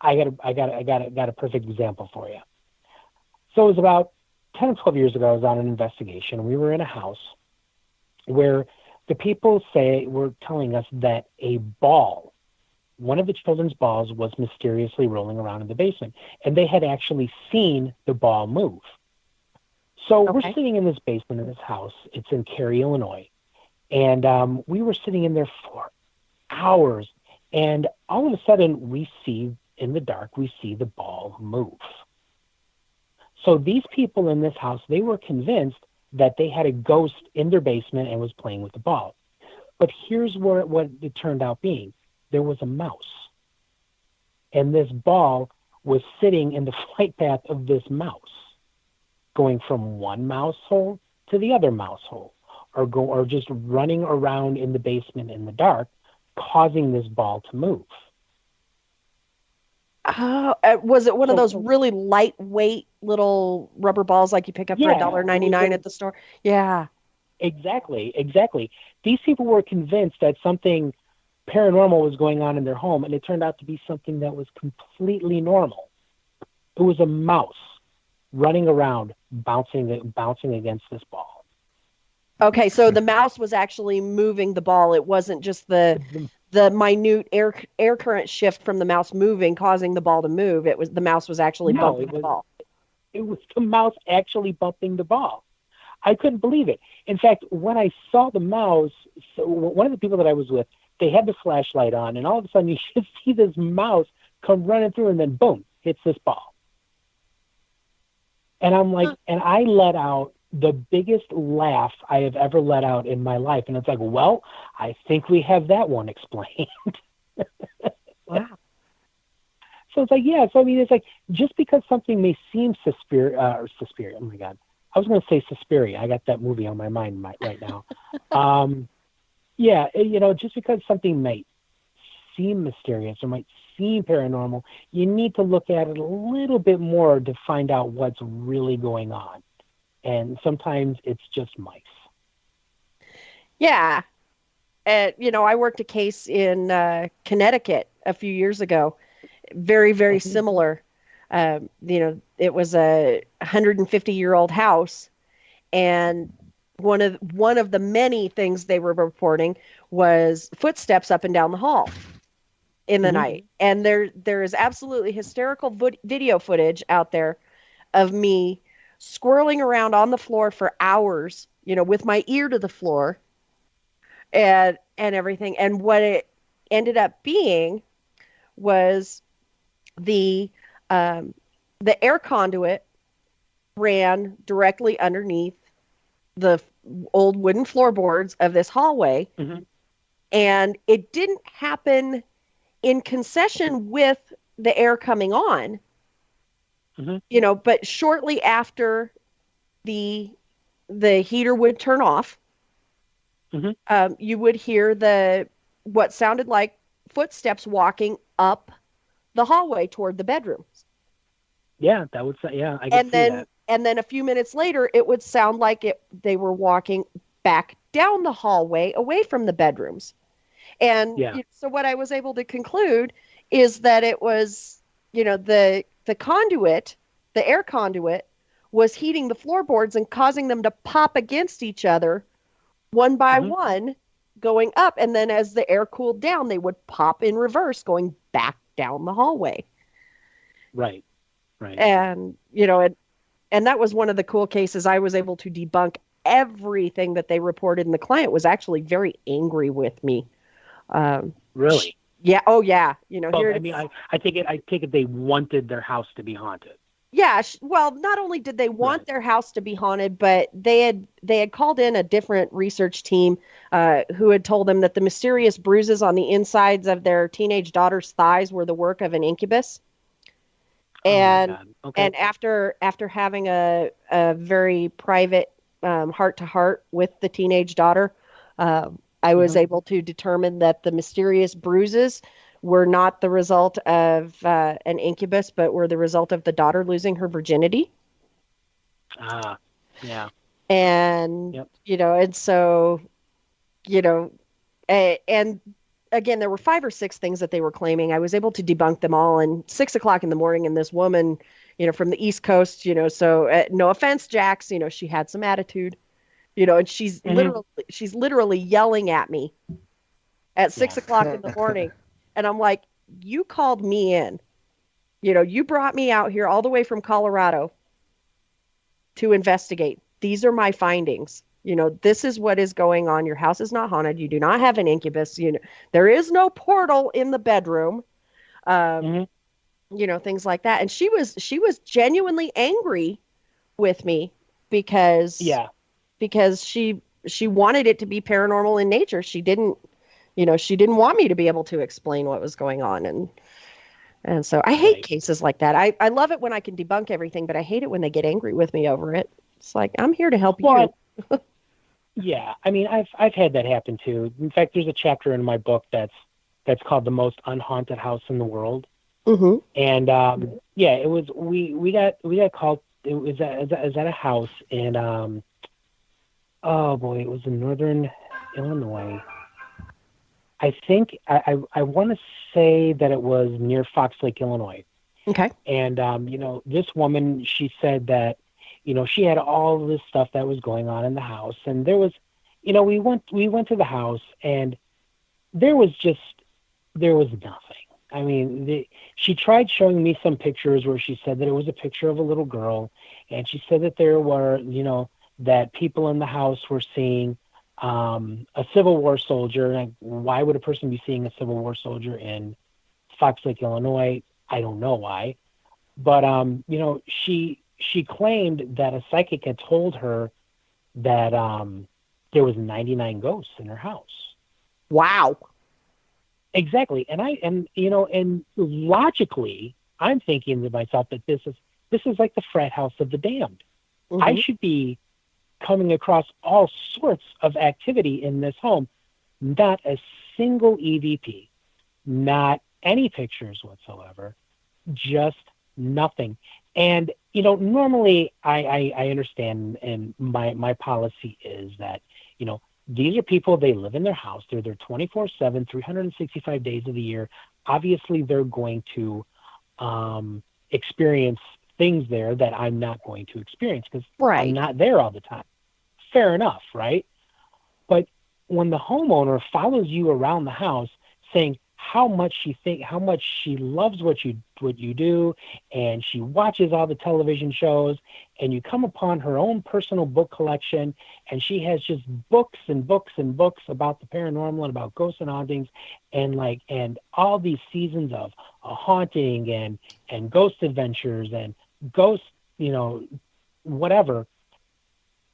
I got a perfect example for you. So it was about 10 or 12 years ago, I was on an investigation. We were in a house where the people were telling us that a ball, one of the children's balls, was mysteriously rolling around in the basement, and they had actually seen the ball move. So we're sitting in this basement of this house. It's in Cary, Illinois. And we were sitting in there for hours. And all of a sudden, we see, in the dark, we see the ball move. So these people in this house, they were convinced that they had a ghost in their basement and was playing with the ball. But here's what it turned out being. There was a mouse. And this ball was sitting in the flight path of this mouse, going from one mouse hole to the other mouse hole, or just running around in the basement in the dark, causing this ball to move. Was it one of those really lightweight little rubber balls like you pick up for $1.99 at the store? Yeah. Exactly. These people were convinced that something paranormal was going on in their home, and it turned out to be something that was completely normal. It was a mouse running around, bouncing against this ball. Okay, so the mouse was actually moving the ball. It wasn't just the minute air current shift from the mouse moving, causing the ball to move. It was the mouse was actually bumping the ball. It was the mouse actually bumping the ball. I couldn't believe it. In fact, when I saw the mouse, so one of the people that I was with, they had the flashlight on, and all of a sudden you should see this mouse come running through, and then boom, hits this ball. And I'm like, and I let out the biggest laugh I have ever let out in my life. And it's like, well, I think we have that one explained. Wow. So it's like, yeah. So I mean, it's like, just because something may seem Suspiria. Oh my God. I was going to say Suspiria. I got that movie on my mind right now. Yeah. Just because something might seem mysterious or might seem paranormal, you need to look at it a little bit more to find out what's really going on. And sometimes it's just mice. Yeah. I worked a case in Connecticut a few years ago. Very, very similar. It was a 150-year-old house. And one of the many things they were reporting was footsteps up and down the hall in the night. And there is absolutely hysterical video footage out there of me squirreling around on the floor for hours, with my ear to the floor and everything. And what it ended up being was the air conduit ran directly underneath the old wooden floorboards of this hallway. Mm-hmm. And it didn't happen in concession with the air coming on. Mm-hmm. But shortly after the heater would turn off, mm-hmm. You would hear what sounded like footsteps walking up the hallway toward the bedrooms. Yeah, that would say, yeah, I could see that. And then a few minutes later, it would sound like they were walking back down the hallway away from the bedrooms. And so what I was able to conclude is that it was, the conduit, the air conduit, was heating the floorboards and causing them to pop against each other one by mm-hmm. one, going up. And then as the air cooled down, they would pop in reverse, going back down the hallway. Right. And, and that was one of the cool cases. I was able to debunk everything that they reported, and the client was actually very angry with me. Really? Yeah. Oh, yeah. I take it they wanted their house to be haunted. Yeah. Well, not only did they want their house to be haunted, but they had called in a different research team who had told them that the mysterious bruises on the insides of their teenage daughter's thighs were the work of an incubus. And and after having a very private heart-to-heart with the teenage daughter, I was able to determine that the mysterious bruises were not the result of an incubus, but were the result of the daughter losing her virginity. Yeah. And, and so, and again, there were 5 or 6 things that they were claiming. I was able to debunk them all. And 6:00 in the morning, and this woman, from the East Coast, so no offense, Jax, she had some attitude, and she's literally yelling at me at 6:00 in the morning. And I'm like, you called me in, you brought me out here all the way from Colorado to investigate. These are my findings. This is what is going on. Your house is not haunted. You do not have an incubus. There is no portal in the bedroom. Things like that. And she was genuinely angry with me because Yeah. because she wanted it to be paranormal in nature. She didn't, she didn't want me to be able to explain what was going on. And so I hate Right. cases like that. I love it when I can debunk everything, but I hate it when they get angry with me over it. It's like, I'm here to help you. Yeah. I mean, I've had that happen too. In fact, there's a chapter in my book that's called The Most Unhaunted House in the World. Mm-hmm. And yeah, it was we got called. It was at a house in oh boy, it was in northern Illinois. I think I want to say that it was near Fox Lake, Illinois. Okay. And this woman, she said that she had all this stuff that was going on in the house, and there was, we went to the house, and there was nothing. I mean, she tried showing me some pictures where she said that it was a picture of a little girl, and she said that there were, that people in the house were seeing a Civil War soldier. And why would a person be seeing a Civil War soldier in Fox Lake, Illinois? I don't know why. But, she claimed that a psychic had told her that there was 99 ghosts in her house. Wow. Exactly. And logically, I'm thinking to myself that this is like the frat house of the damned. Mm-hmm. I should be coming across all sorts of activity in this home. Not a single EVP, not any pictures whatsoever, just nothing. And, normally I understand, and my policy is that, these are people, they live in their house. They're there 24/7, 365 days of the year. Obviously, they're going to experience things there that I'm not going to experience because I'm not there all the time. Fair enough, right? But when the homeowner follows you around the house saying how much she loves what you do, and she watches all the television shows, and you come upon her own personal book collection, and she has just books and books and books about the paranormal and about ghosts and hauntings, and all these seasons of a haunting and ghost adventures and ghost, whatever,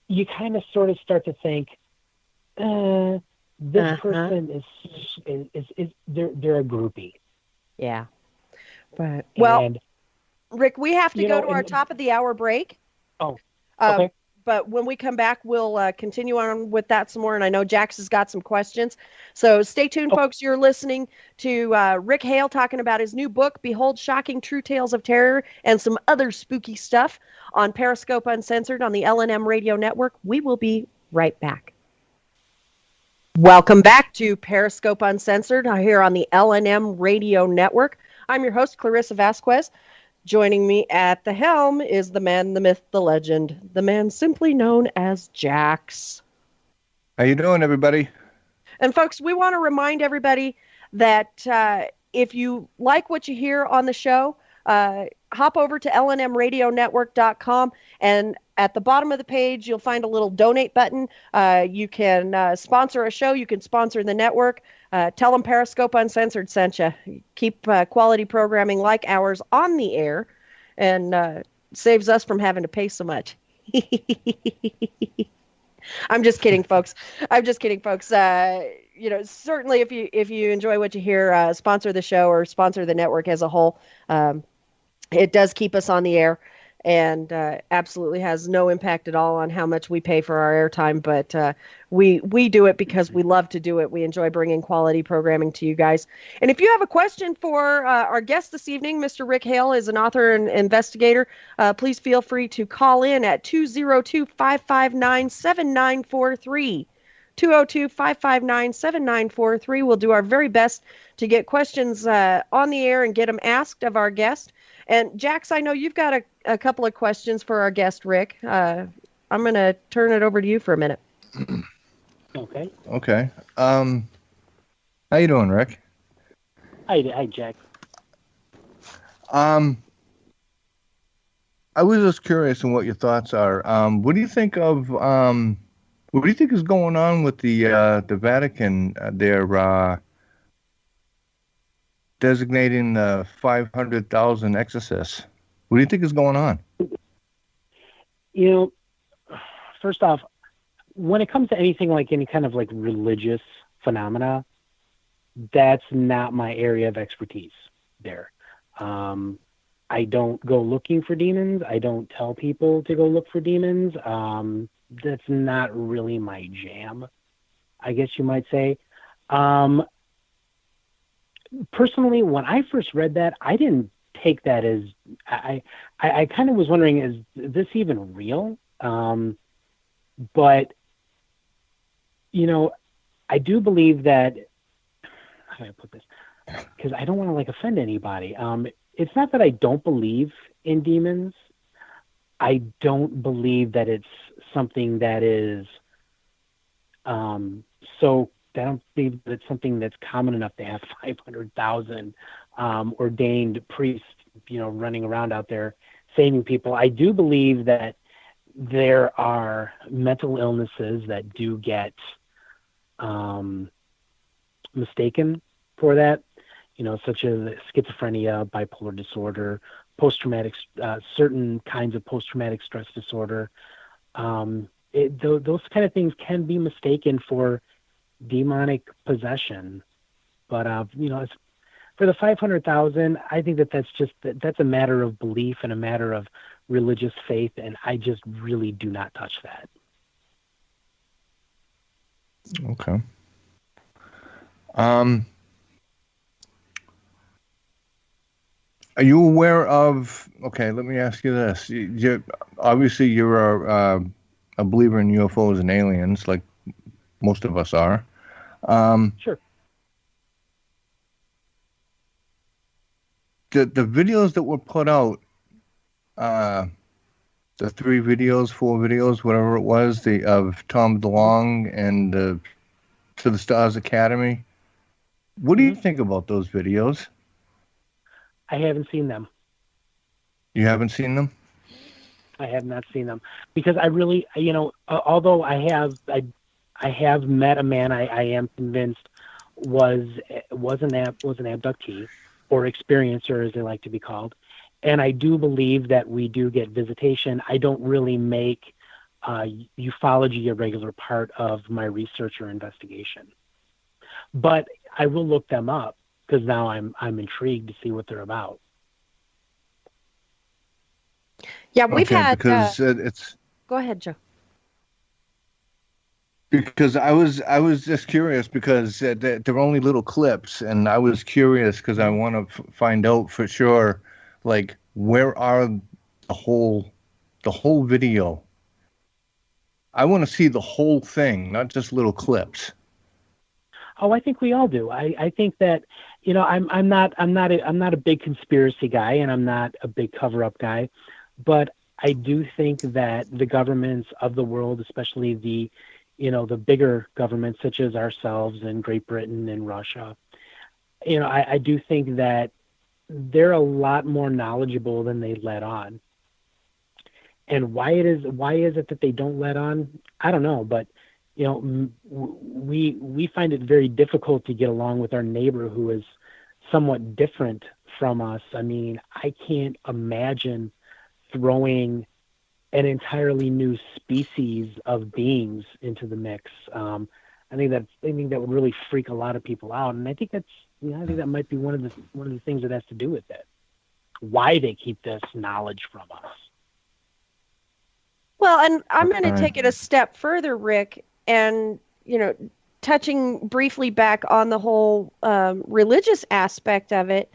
you kind of sort of start to think, this person is they're a groupie. Yeah. But Rick, we have to go to our top of the hour break. Oh, okay. But when we come back, we'll continue on with that some more. And I know Jax has got some questions. So stay tuned, folks. You're listening to Rick Hale talking about his new book, Behold Shocking True Tales of Terror, and some other spooky stuff on Periscope Uncensored on the LNM Radio Network. We will be right back. Welcome back to Periscope Uncensored here on the LNM Radio Network. I'm your host, Clarissa Vazquez. Joining me at the helm is the man, the myth, the legend, the man simply known as Jax. How you doing, everybody? And folks, we want to remind everybody that if you like what you hear on the show, hop over to lnmradionetwork.com, and at the bottom of the page, you'll find a little donate button. You can sponsor a show. You can sponsor the network. Tell them Periscope Uncensored sent you. Keep quality programming like ours on the air, and saves us from having to pay so much. I'm just kidding, folks. Certainly if you enjoy what you hear, sponsor the show or sponsor the network as a whole. It does keep us on the air, and absolutely has no impact at all on how much we pay for our airtime. But we do it because we love to do it. We enjoy bringing quality programming to you guys. And if you have a question for our guest this evening, Mr. Rick Hale is an author and investigator. Please feel free to call in at 202-559-7943. 202-559-7943. We'll do our very best to get questions on the air and get them asked of our guest. And Jax, I know you've got a couple of questions for our guest, Rick. I'm going to turn it over to you for a minute. Okay. Okay. How you doing, Rick? Hi, Jack. I was just curious on what your thoughts are. What do you think of what do you think is going on with the Vatican? They're designating 500,000 exorcists. What do you think is going on? You know, first off, when it comes to anything like any kind of like religious phenomena, that's not my area of expertise there. I don't go looking for demons. I don't tell people to go look for demons. That's not really my jam, I guess you might say. Personally, when I first read that, I didn't take that as, I kind of was wondering, is this even real? But, you know, I do believe that, how do I put this? Because I don't want to like offend anybody. It's not that I don't believe in demons. I don't believe that it's something that is so. I don't believe that it's something that's common enough to have 500,000 ordained priests, you know, running around out there saving people. I do believe that there are mental illnesses that do get mistaken for that, you know, such as schizophrenia, bipolar disorder, post-traumatic, certain kinds of post-traumatic stress disorder. Those kind of things can be mistaken for demonic possession. But, you know, for the 500,000, I think that's a matter of belief and a matter of religious faith, and I just really do not touch that. Okay. Are you aware of? Okay, let me ask you this. Obviously, you're a believer in UFOs and aliens, like most of us are. Sure. The videos that were put out, the 3 videos, 4 videos, whatever it was, of Tom DeLonge and To the Stars Academy. What do you think about those videos? I haven't seen them. You haven't seen them? I have not seen them because I really, you know, although I have met a man I am convinced was an abductee or experiencer, as they like to be called, and I do believe that we do get visitation. I don't really make ufology a regular part of my research or investigation, but I will look them up because now I'm intrigued to see what they're about. Yeah, we've had. Because it's. Go ahead, Joe. Because I was just curious because they're only little clips, and I was curious because I want to find out for sure, like, where are the whole video? I want to see the whole thing, not just little clips. Oh, I think we all do. I think that, you know, I'm not a big conspiracy guy, and I'm not a big cover-up guy, but I do think that the governments of the world, especially the bigger governments such as ourselves and Great Britain and Russia, you know, I do think that they're a lot more knowledgeable than they let on. And why is it that they don't let on? I don't know, but you know, we find it very difficult to get along with our neighbor who is somewhat different from us. I mean, I can't imagine throwing an entirely new species of beings into the mix. I think that would really freak a lot of people out, and I think that might be one of the things that has to do with it. Why they keep this knowledge from us. Well, and I'm going to take it a step further, Rick, and, you know, touching briefly back on the whole religious aspect of it.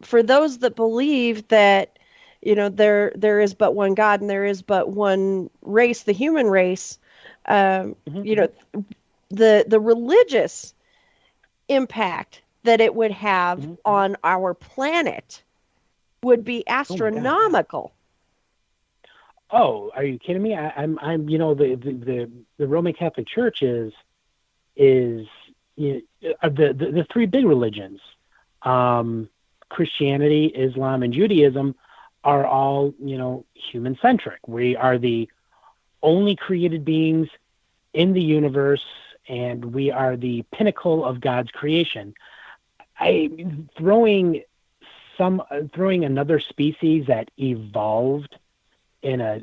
For those that believe that, you know, there is but one God and there is but one race, the human race, you know, the religious impact that it would have on our planet would be astronomical. Oh, are you kidding me? I'm you know, the Roman Catholic Church is you know, the 3 big religions, Christianity, Islam, and Judaism, are all, you know, human centric. We are the only created beings in the universe, and we are the pinnacle of God's creation. Throwing another species that evolved in a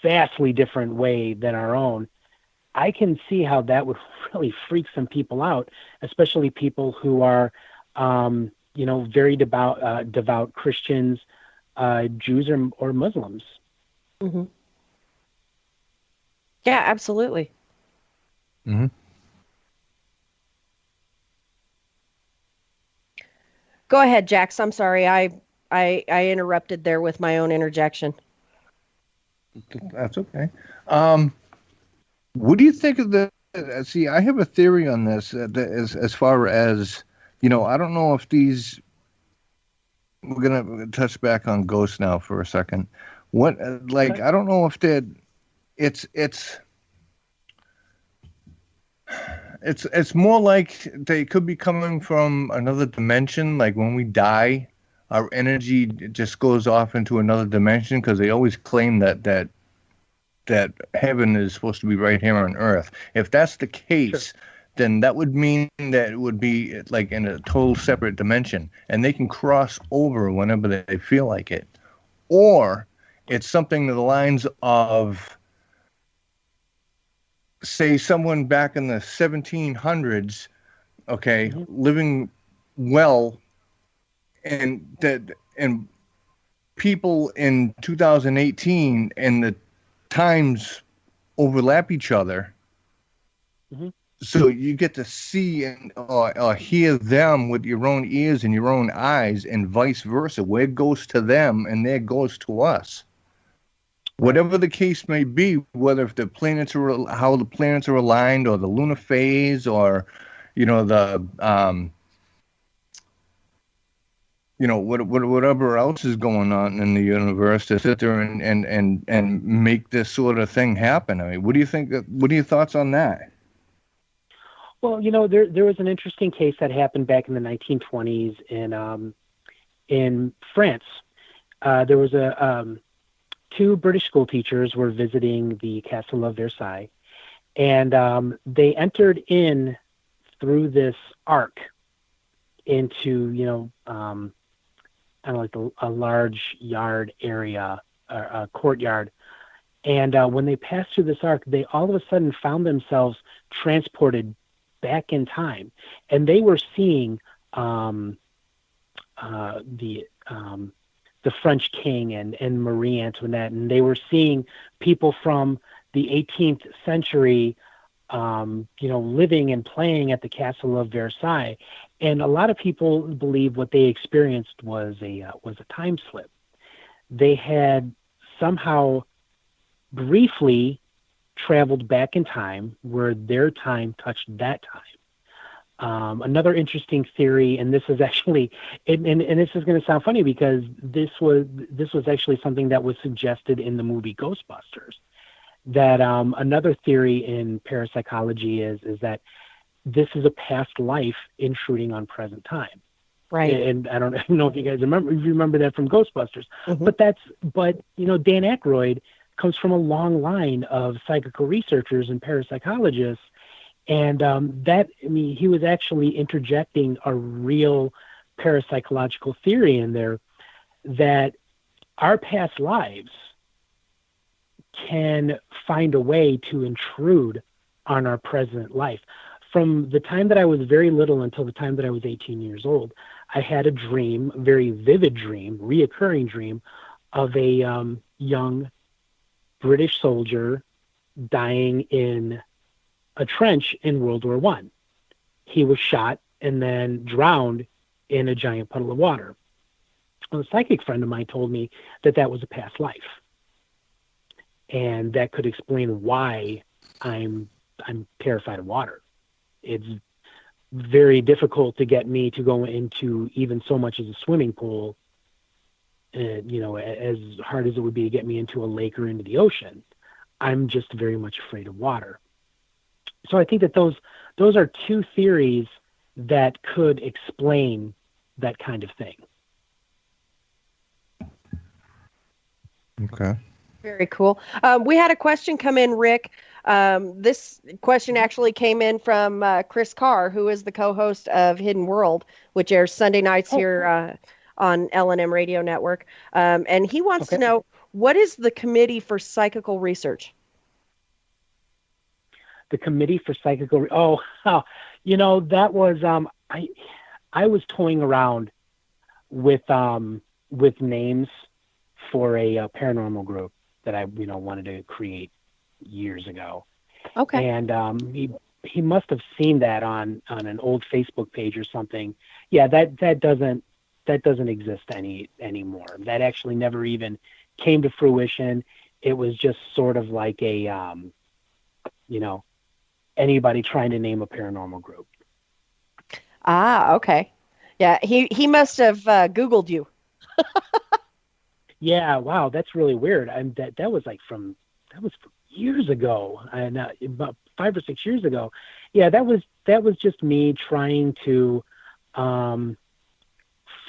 vastly different way than our own, I can see how that would really freak some people out, especially people who are, very devout Christians, Jews, or Muslims. Mm-hmm. Yeah, absolutely. Mm-hmm. Go ahead, Jax. I'm sorry. I interrupted there with my own interjection. That's okay. What do you think of the? See, I have a theory on this. As far as I don't know if these. We're gonna touch back on ghosts now for a second. What, I don't know if that. It's more like they could be coming from another dimension. Like when we die, our energy just goes off into another dimension, because they always claim that heaven is supposed to be right here on Earth. If that's the case, sure, then that would mean that it would be like in a total separate dimension, and they can cross over whenever they feel like it. Or it's something to the lines of, say, someone back in the 1700s, okay, mm-hmm, living well, and people in 2018 and the times overlap each other. Mm-hmm. So you get to see and hear them with your own ears and your own eyes, and vice versa, where it goes to them and there goes to us. Whatever the case may be, whether if the planets are, how the planets are aligned, or the lunar phase, or whatever else is going on in the universe, to sit there and make this sort of thing happen. I mean, what do you think? What are your thoughts on that? Well, there was an interesting case that happened back in the 1920s in France. There was two British school teachers were visiting the Castle of Versailles, and they entered in through this arc into, a large yard area, a courtyard. And when they passed through this arc, they all of a sudden found themselves transported back in time, and they were seeing the French king and Marie Antoinette, and they were seeing people from the 18th century, living and playing at the Castle of Versailles. And a lot of people believe what they experienced was a time slip. They had somehow briefly traveled back in time where their time touched that time. Another interesting theory, and this is actually, and this is going to sound funny because this was actually something that was suggested in the movie Ghostbusters. That another theory in parapsychology is that this is a past life intruding on present time. Right. And I don't know if you guys remember that from Ghostbusters. Mm-hmm. But Dan Aykroyd comes from a long line of psychical researchers and parapsychologists. And he was actually interjecting a real parapsychological theory in there, that our past lives can find a way to intrude on our present life. From the time that I was very little until the time that I was 18 years old, I had a dream, a very vivid dream, reoccurring dream, of a young British soldier dying in a trench in World War I. He was shot and then drowned in a giant puddle of water. A psychic friend of mine told me that was a past life, and that could explain why I'm terrified of water. It's very difficult to get me to go into even so much as a swimming pool, as hard as it would be to get me into a lake or into the ocean. I'm just very much afraid of water. So I think that those are two theories that could explain that kind of thing. Okay. Very cool. We had a question come in, Rick. This question actually came in from Chris Carr, who is the co-host of Hidden World, which airs Sunday nights here on L&M Radio Network. And he wants to know, What is the Committee for Psychical Research? The Committee for Psychical. That was I was toying around with names for a paranormal group that I wanted to create years ago. Okay. And he must have seen that on an old Facebook page or something. Yeah, that doesn't exist anymore. That actually never even came to fruition. It was just sort of like a anybody trying to name a paranormal group. Ah, okay. Yeah, he must have Googled you. Yeah, wow, that's really weird. That was from years ago, and about 5 or 6 years ago. Yeah, that was just me trying to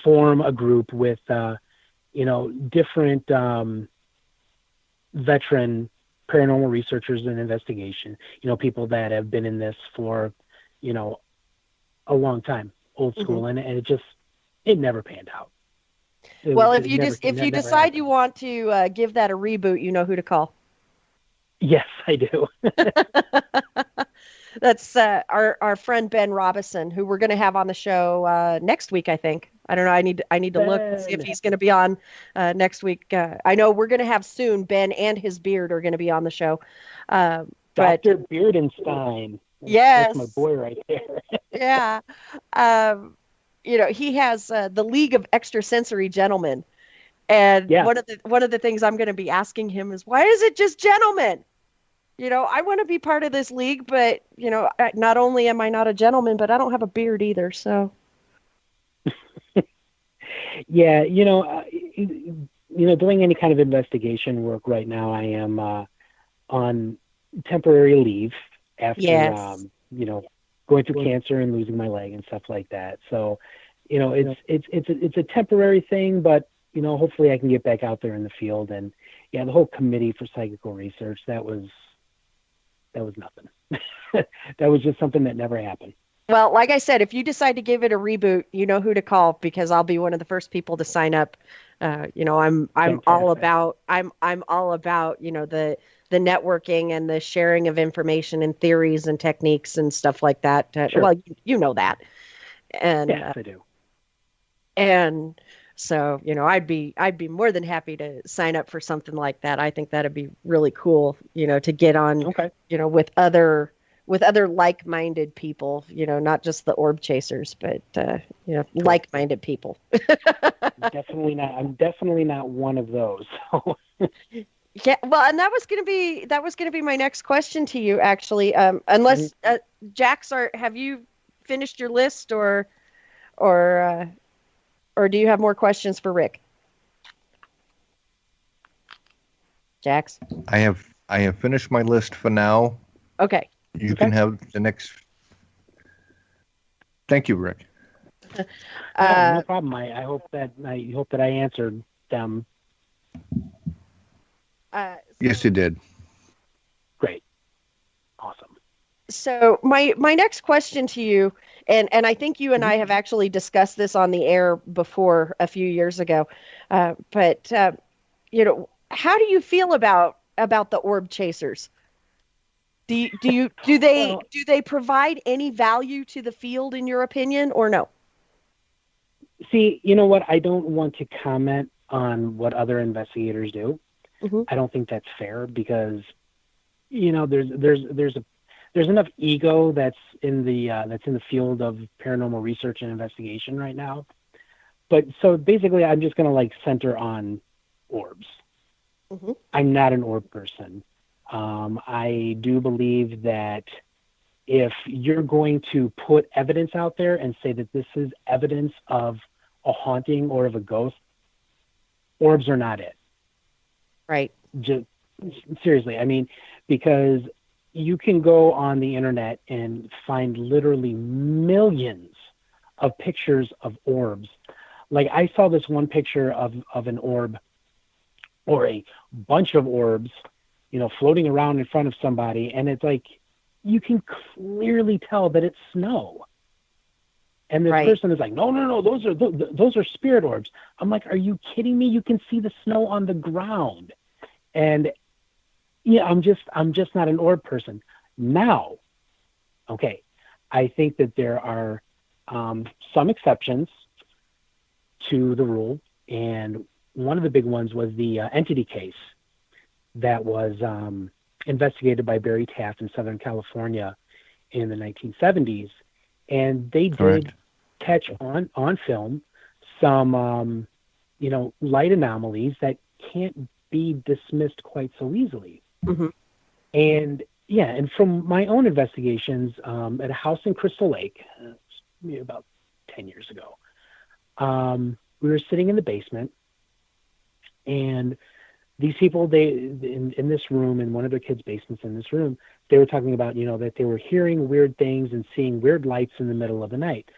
form a group with different veteran paranormal researchers and investigation. People that have been in this for a long time, old school, Mm-hmm. and it never panned out. If you decide you want to give that a reboot, you know who to call. Yes, I do. That's our friend Ben Robison, who we're going to have on the show next week, I think. I don't know. I need to look and see if he's going to be on next week. I know we're going to have soon. Ben and his beard are going to be on the show. Dr. Beardenstein. Yes, that's my boy right there. Yeah. He has the League of Extrasensory Gentlemen, and one of the things I'm going to be asking him is, why is it just gentlemen? I want to be part of this league, but not only am I not a gentleman, but I don't have a beard either. So. Yeah, doing any kind of investigation work right now, I am on temporary leave after going through cancer and losing my leg and stuff like that. So, it's a temporary thing, but hopefully I can get back out there in the field. And the whole Committee for Psychical Research, that was nothing. That was just something that never happened. Well, like I said, if you decide to give it a reboot, you know who to call, because I'll be one of the first people to sign up. I'm all about the networking and the sharing of information and theories and techniques and stuff like that. Sure. Well, you know that. And yes, I do. And so, I'd be more than happy to sign up for something like that. I think that'd be really cool, to get on, with other like-minded people, not just the orb chasers, but, like-minded people. Definitely not. I'm definitely not one of those. So. Yeah. Well, and that was going to be my next question to you, actually. Unless Jax, have you finished your list or do you have more questions for Rick? Jax? I have finished my list for now. Okay. You can have the next. Thank you, Rick. No problem. I hope that I answered them. Yes, you did. Great. Awesome. So my next question to you, and I think you and I have actually discussed this on the air before a few years ago, but how do you feel about the orb chasers? Do they provide any value to the field, in your opinion, or no? See, you know what? I don't want to comment on what other investigators do. Mm-hmm. I don't think that's fair because, there's enough ego that's in the field of paranormal research and investigation right now. But so basically, I'm just going to center on orbs. Mm-hmm. I'm not an orb person. I do believe that if you're going to put evidence out there and say that this is evidence of a haunting or of a ghost, orbs are not it. Right. Just seriously, I mean, because you can go on the internet and find literally millions of pictures of orbs. Like I saw this one picture of an orb or a bunch of orbs, floating around in front of somebody. And it's like, you can clearly tell that it's snow. And this Right. person is like, no, those are spirit orbs. I'm like, are you kidding me? You can see the snow on the ground. And yeah, I'm just not an orb person. Now, okay, I think that there are some exceptions to the rule, and one of the big ones was the entity case that was investigated by Barry Taft in Southern California in the 1970s, and they Correct. did catch on film some light anomalies that can't be dismissed quite so easily. Mhm. And yeah, and from my own investigations at a house in Crystal Lake, maybe about 10 years ago, we were sitting in the basement, and these people, in this room, in one of their kids' basements in this room, they were talking about, that they were hearing weird things and seeing weird lights in the middle of the night.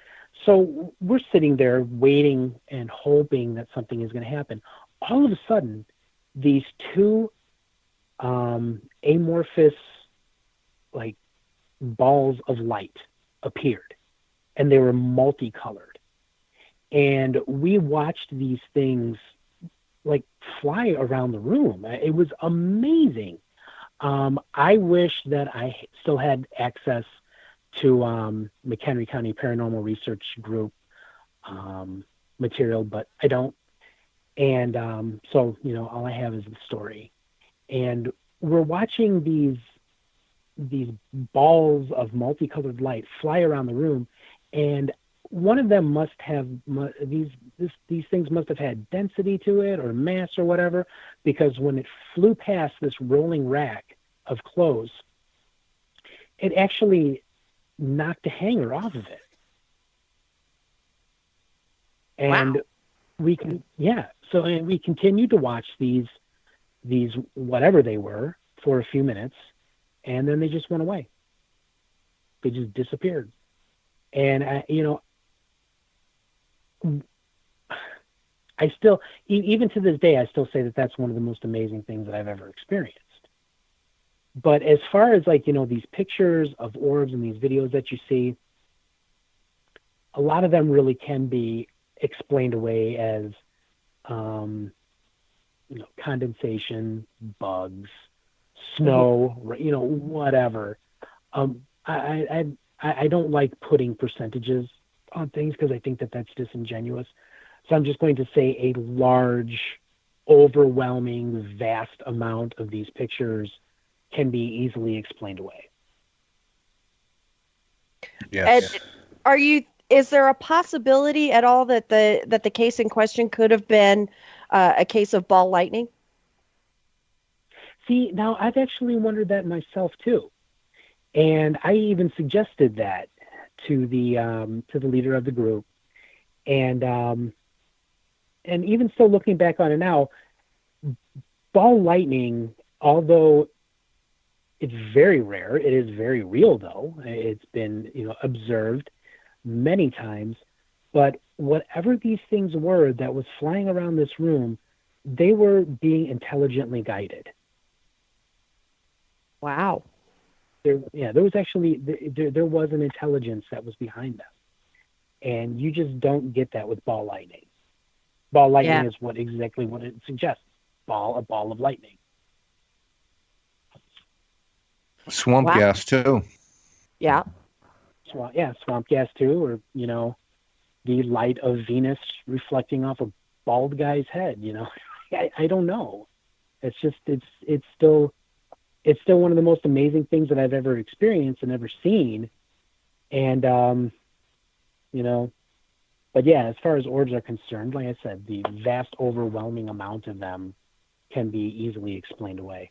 So we're sitting there waiting and hoping that something is going to happen. All of a sudden, these two amorphous, like, balls of light appeared, and they were multicolored. And we watched these things like fly around the room. It was amazing. I wish that I still had access to McHenry County Paranormal Research Group material, but I don't. And so, all I have is the story. And we're watching these balls of multicolored light fly around the room, and one of them must have these things must have had density to it or mass or whatever, because when it flew past this rolling rack of clothes, it actually knocked a hanger off of it. And Wow. we continued to watch these whatever they were for a few minutes, and then they just went away. They just disappeared. And I still, even to this day, I still say that that's one of the most amazing things that I've ever experienced. But as far as these pictures of orbs and these videos that you see, a lot of them really can be explained away as, condensation, bugs, snow, whatever. I don't like putting percentages on things because I think that that's disingenuous. So I'm just going to say a large, overwhelming, vast amount of these pictures can be easily explained away. Yes. Ed, is there a possibility at all that the case in question could have been a case of ball lightning? See, now I've actually wondered that myself too. And I even suggested that to the leader of the group. And even still looking back on it now, ball lightning, although it's very rare, it is very real though. It's been, observed many times. But whatever these things were that was flying around this room, they were being intelligently guided. Wow. There was actually there was an intelligence that was behind them, and you just don't get that with ball lightning. Ball lightning is exactly what it suggests: a ball of lightning. Swamp gas too. Yeah. Swamp gas too, or the light of Venus reflecting off a bald guy's head. I don't know. It's still one of the most amazing things that I've ever experienced and ever seen. And, but yeah, as far as orbs are concerned, like I said, the vast, overwhelming amount of them can be easily explained away.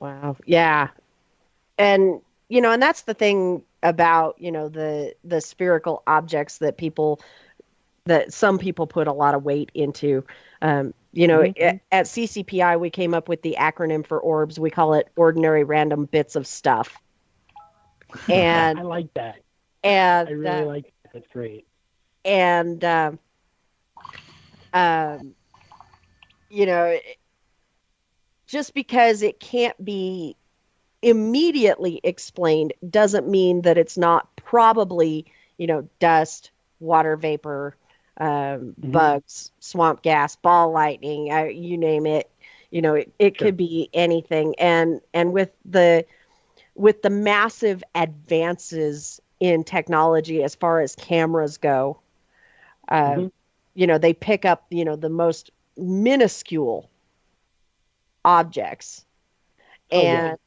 Wow. Yeah. And, and that's the thing about, the spherical objects that some people put a lot of weight into. Mm-hmm. At CCPI, we came up with the acronym for orbs. We call it ordinary random bits of stuff. And I like that. And I really like that. That's great. And, just because it can't be immediately explained doesn't mean that it's not probably, dust, water vapor, bugs, swamp gas, ball lightning, you name it. It Sure. could be anything. And with the massive advances in technology as far as cameras go, they pick up, the most minuscule objects. And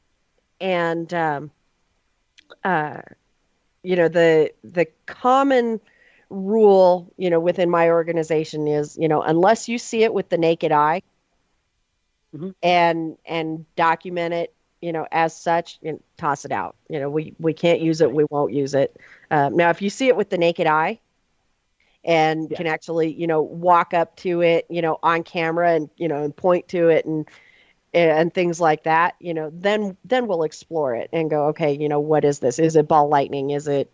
the common rule, within my organization is, unless you see it with the naked eye, and document it, as such, toss it out. We can't use it. We won't use it. Now, if you see it with the naked eye and can actually, walk up to it, on camera and, and point to it and things like that, then we'll explore it and go, okay, what is this? Is it ball lightning? Is it,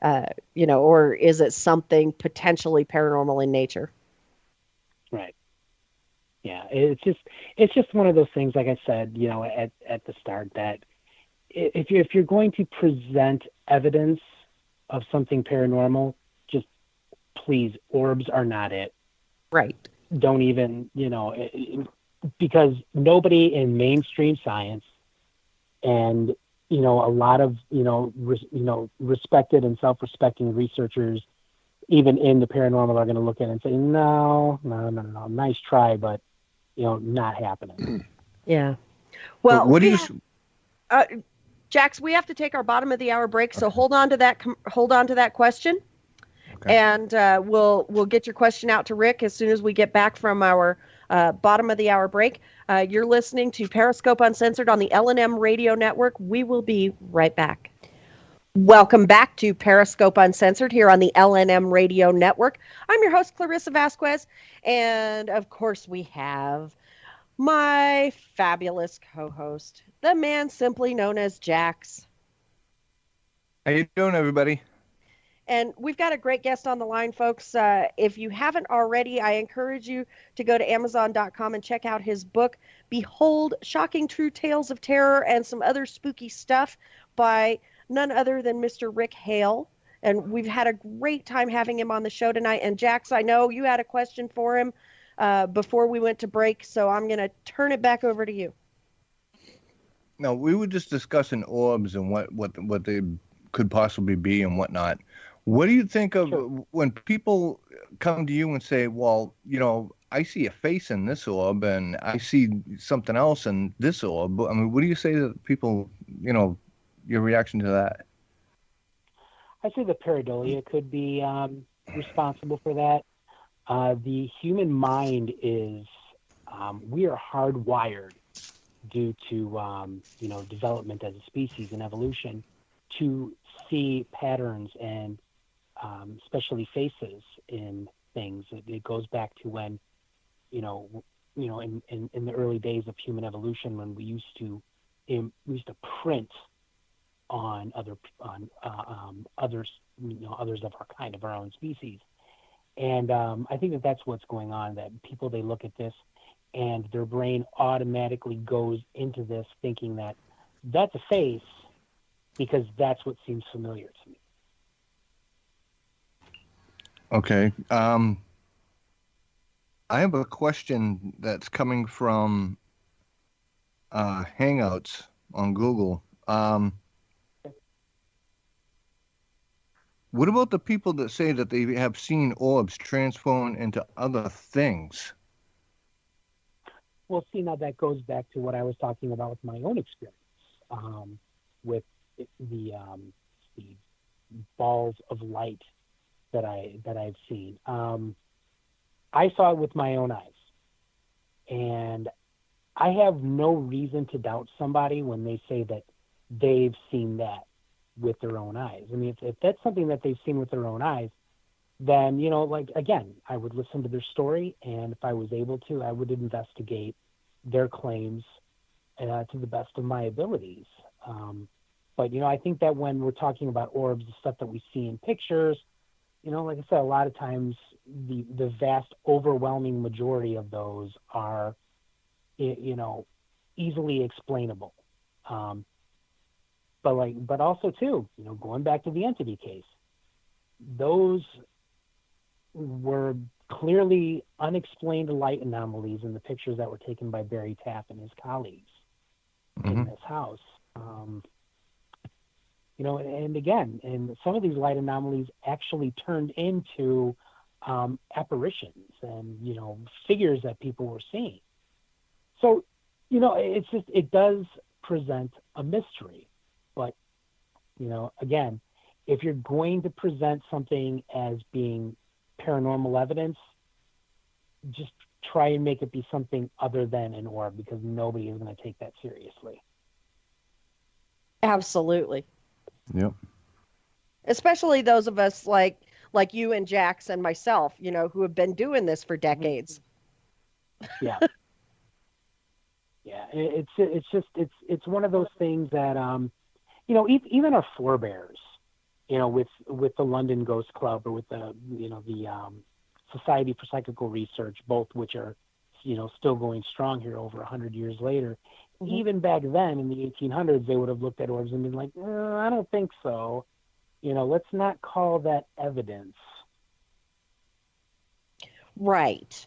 or is it something potentially paranormal in nature? Right. Yeah, it's just one of those things, like I said, at the start, that if you're going to present evidence of something paranormal, just please, orbs are not it. Right. Don't even, because nobody in mainstream science and, a lot of, respected and self-respecting researchers, even in the paranormal, are going to look at it and say, no, nice try, but, not happening. Yeah. Well, what do you... Jax, we have to take our bottom of the hour break, so hold on to that question. Okay. And we'll get your question out to Rick as soon as we get back from our bottom of the hour break. You're listening to Periscope Uncensored on the L&M Radio Network. We will be right back. Welcome back to Periscope Uncensored here on the L&M Radio Network. I'm your host, Clarissa Vazquez, and of course we have my fabulous co-host, the man simply known as Jax. How you doing, everybody? And we've got a great guest on the line, folks. If you haven't already, I encourage you to go to Amazon.com and check out his book, Behold, Shocking True Tales of Terror and Some Other Spooky Stuff, by none other than Mr. Rick Hale. And we've had a great time having him on the show tonight. And Jax, I know you had a question for him before we went to break, so I'm going to turn it back over to you. No, we were just discussing orbs and what they could possibly be and whatnot. What do you think of when people come to you and say, well, I see a face in this orb and I see something else in this orb? I mean, what do you say to people, your reaction to that? I say the pareidolia could be responsible for that. The human mind is, we are hardwired due to, development as a species and evolution to see patterns and especially faces in things. It goes back to when, in the early days of human evolution, when we used to print on others, others of our kind, of our own species. And I think that's what's going on, that people, they look at this and their brain automatically goes into this thinking that that's a face because that's what seems familiar to me. Okay. I have a question that's coming from Hangouts on Google. What about the people that say that they have seen orbs transform into other things? Well, see, now that goes back to what I was talking about with my own experience with the balls of light that I've seen. I saw it with my own eyes, and I have no reason to doubt somebody when they say that they've seen that with their own eyes. I mean, if that's something that they've seen with their own eyes, then, again, I would listen to their story, and if I was able to, I would investigate their claims to the best of my abilities. But, I think that when we're talking about orbs, the stuff that we see in pictures, like I said, a lot of times the vast, overwhelming majority of those are, easily explainable. but also too, going back to the entity case, those were clearly unexplained light anomalies in the pictures that were taken by Barry Tapp and his colleagues in this house. And again, and some of these light anomalies actually turned into apparitions and, figures that people were seeing. So, it does present a mystery. But, again, if you're going to present something as being paranormal evidence, just try and make it be something other than an orb, because nobody is going to take that seriously. Absolutely. Yep. Especially those of us like you and Jax and myself, who have been doing this for decades. Yeah. Yeah. It's one of those things that, even our forebears, with the London Ghost Club or with the Society for Psychical Research, both which are, still going strong here over 100 years later. Mm-hmm. Even back then in the 1800s, they would have looked at orbs and been like, I don't think so. Let's not call that evidence. Right.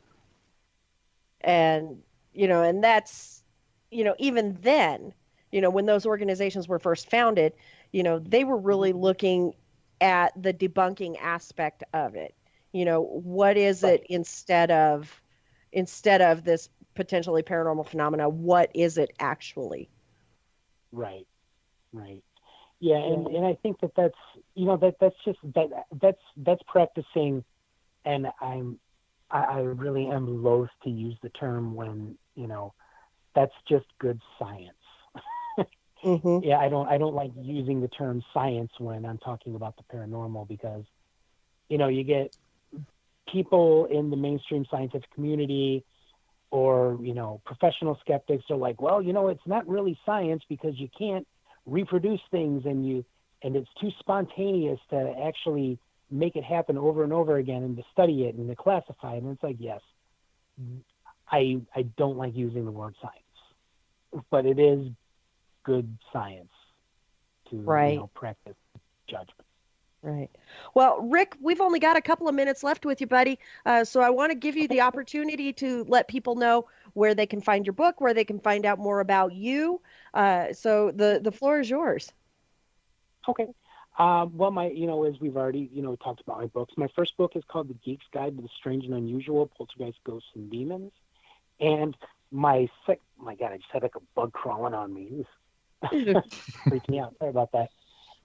And, and that's, even then, when those organizations were first founded, they were really looking at the debunking aspect of it. What is it instead of this potentially paranormal phenomena? What is it actually? Right. Yeah, and I think that's that's practicing, and I really am loath to use the term when that's just good science. Mm-hmm. Yeah, I don't like using the term science when I'm talking about the paranormal, because you get people in the mainstream scientific community or professional skeptics are like, well, it's not really science because you can't reproduce things and it's too spontaneous to actually make it happen over and over again and to study it and to classify it. And it's like, yes, I don't like using the word science, but it is good science to practice judgment. Right. Well, Rick, we've only got a couple of minutes left with you, buddy. So I want to give you the opportunity to let people know where they can find your book, where they can find out more about you. So the floor is yours. Okay. Well, as we've already, talked about my books, my first book is called The Geek's Guide to the Strange and Unusual, Poltergeist, Ghosts, and Demons. And my God, I just had like a bug crawling on me. Freaked me out. Sorry about that.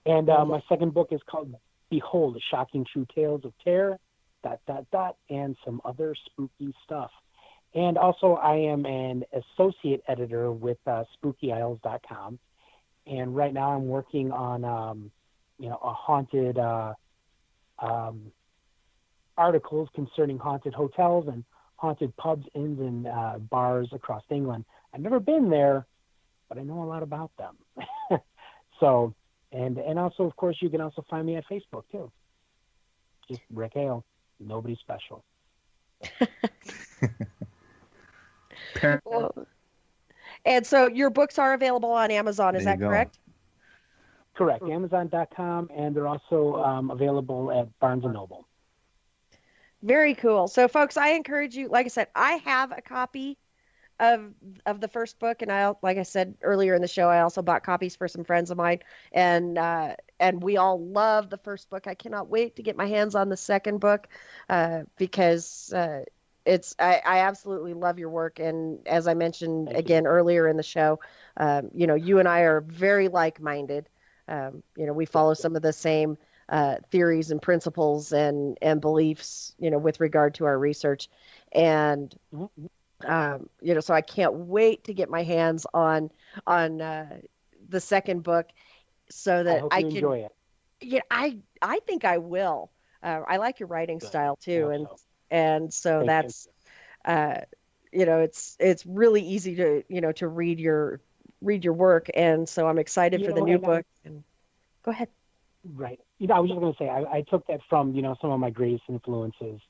And my second book is called Behold, The Shocking True Tales of Terror, ... and some other spooky stuff. And also I am an associate editor with SpookyIsles.com. And right now I'm working on, a haunted articles concerning haunted hotels and haunted pubs, inns, and bars across England. I've never been there, but I know a lot about them. So, and also, of course, you can also find me at Facebook too. Just Rick Hale, nobody special. Well, and so your books are available on Amazon, is that correct? Correct. Amazon.com, and they're also available at Barnes & Noble. Very cool. So, folks, I encourage you, like I said, I have a copy of the first book, and like I said earlier in the show, I also bought copies for some friends of mine, and we all love the first book. I cannot wait to get my hands on the second book, because I absolutely love your work, and as I mentioned again earlier in the show, you and I are very like-minded. We follow some of the same theories and principles and beliefs, with regard to our research, and. Mm-hmm. So I can't wait to get my hands on the second book, so that I can enjoy it. Yeah, I think I will. I like your writing style too, and so that's it's really easy to to read your work, and so I'm excited for the new book. And go ahead. Right. I was just going to say I took that from some of my greatest influences.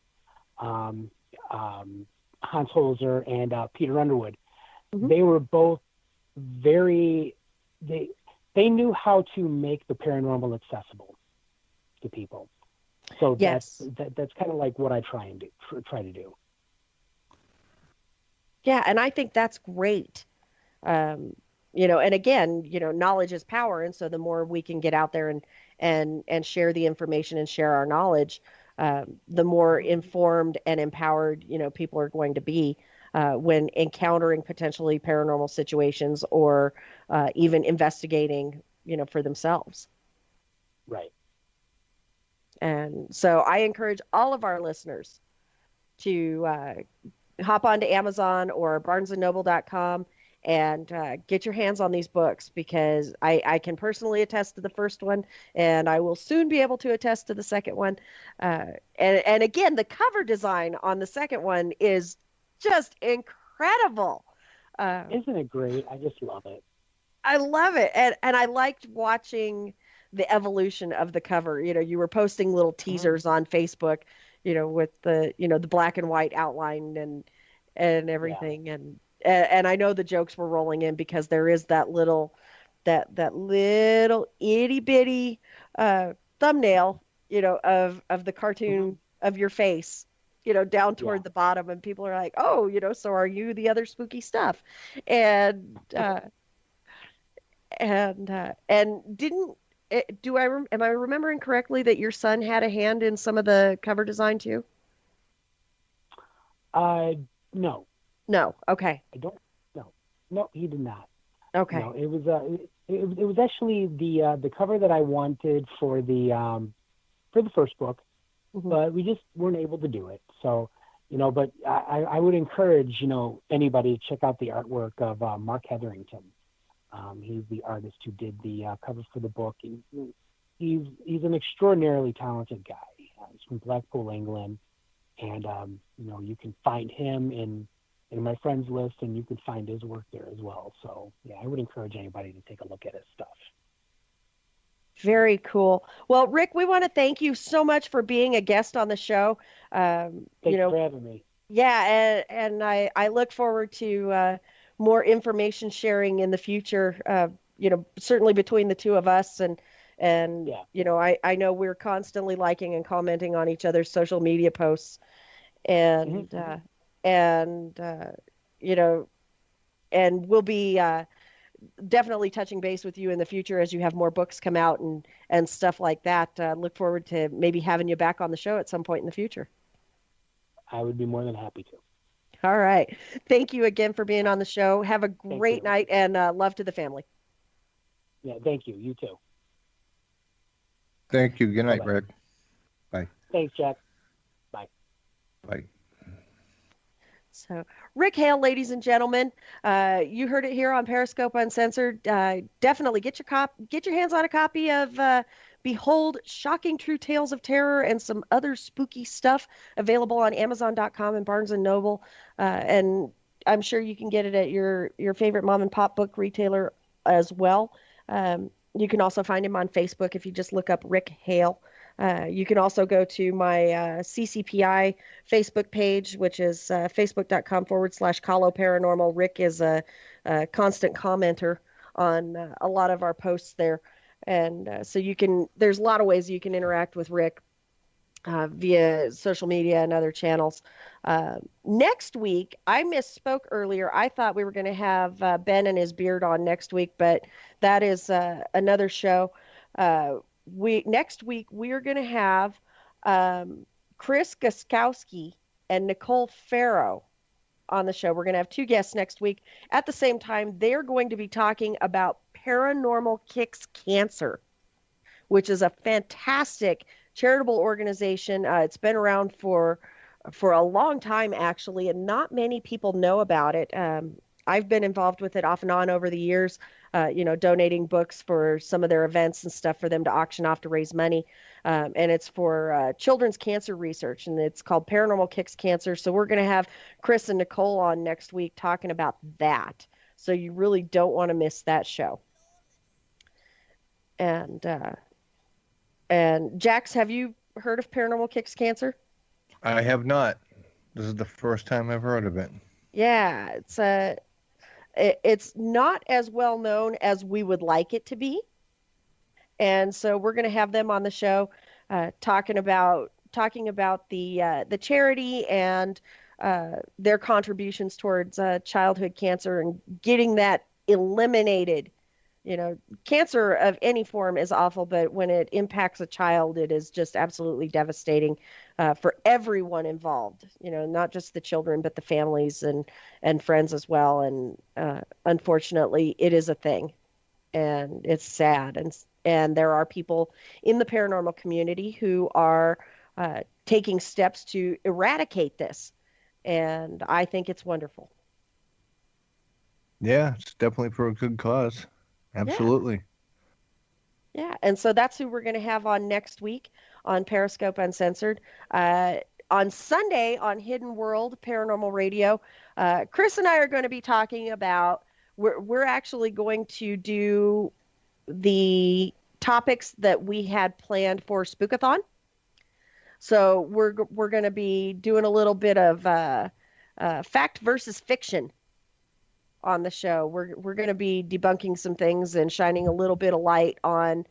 Hans Holzer and Peter Underwood. Mm-hmm. They were both they they knew how to make the paranormal accessible to people. So Yes. that's kind of like what I try to do. Yeah, and I think that's great. And again, knowledge is power, and so the more we can get out there and share the information and share our knowledge, the more informed and empowered, people are going to be when encountering potentially paranormal situations or even investigating, for themselves. Right. And so I encourage all of our listeners to hop onto Amazon or barnesandnoble.com and get your hands on these books, because I can personally attest to the first one, and I will soon be able to attest to the second one. And again, the cover design on the second one is just incredible. Isn't it great? I just love it. I love it. And I liked watching the evolution of the cover. You were posting little teasers on Facebook, with the black and white outline and everything. Yeah. And I know the jokes were rolling in, because there is that little itty bitty thumbnail, of the cartoon of your face, down toward the bottom, and people are like, oh, so are you the other spooky stuff? And didn't am I remembering correctly that your son had a hand in some of the cover design too? No. No. Okay. I don't. No, he did not. Okay. No, it was actually the cover that I wanted for the first book, but we just weren't able to do it. So, but I would encourage anybody to check out the artwork of Mark Hetherington. He's the artist who did the cover for the book. He's an extraordinarily talented guy. He's from Blackpool, England, and you can find him in my friends list, and you can find his work there as well. So yeah, I would encourage anybody to take a look at his stuff. Very cool. Well, Rick, we want to thank you so much for being a guest on the show. Thanks for having me. Yeah, and I look forward to more information sharing in the future. Certainly between the two of us, and yeah. I know we're constantly liking and commenting on each other's social media posts, and and we'll be definitely touching base with you in the future as you have more books come out and stuff like that. Look forward to maybe having you back on the show at some point in the future. I would be more than happy to. All right. Thank you again for being on the show. Have a great night, and love to the family. Yeah, thank you. You too. Thank you. Good night, Bye-bye. Rick. Bye. Thanks, Jack. Bye. Bye. So, Rick Hale, ladies and gentlemen, you heard it here on Periscope Uncensored. Definitely get your hands on a copy of Behold, Shocking True Tales of Terror and some other spooky stuff, available on Amazon.com and Barnes & Noble. And I'm sure you can get it at your favorite mom and pop book retailer as well. You can also find him on Facebook if you just look up Rick Hale. You can also go to my CCPI Facebook page, which is facebook.com/Calo Paranormal. Rick is a constant commenter on a lot of our posts there. And so there's a lot of ways you can interact with Rick via social media and other channels. Next week, I misspoke earlier. I thought we were going to have Ben and his beard on next week, but that is another show. Next week, we are going to have Chris Gaskowski and Nicole Farrow on the show. We're going to have two guests next week. At the same time, they're going to be talking about Paranormal Kicks Cancer, which is a fantastic charitable organization. It's been around for a long time, actually, and not many people know about it. I've been involved with it off and on over the years, donating books for some of their events and stuff for them to auction off to raise money. And it's for children's cancer research, and it's called Paranormal Kicks Cancer. So we're going to have Chris and Nicole on next week talking about that. So you really don't want to miss that show. And Jax, have you heard of Paranormal Kicks Cancer? I have not. This is the first time I've heard of it. Yeah, it's not as well known as we would like it to be. And so we're going to have them on the show talking about the charity and their contributions towards childhood cancer and getting that eliminated. Cancer of any form is awful, but when it impacts a child, it is just absolutely devastating for everyone involved. Not just the children, but the families and friends as well. And unfortunately, it is a thing, and it's sad. And there are people in the paranormal community who are taking steps to eradicate this, and I think it's wonderful. Yeah, it's definitely for a good cause. Absolutely. Yeah, and so that's who we're going to have on next week on Periscope Uncensored. On Sunday on Hidden World Paranormal Radio, Chris and I are going to be talking about, we're actually going to do the topics that we had planned for Spookathon. So we're going to be doing a little bit of fact versus fiction on the show. We're going to be debunking some things and shining a little bit of light on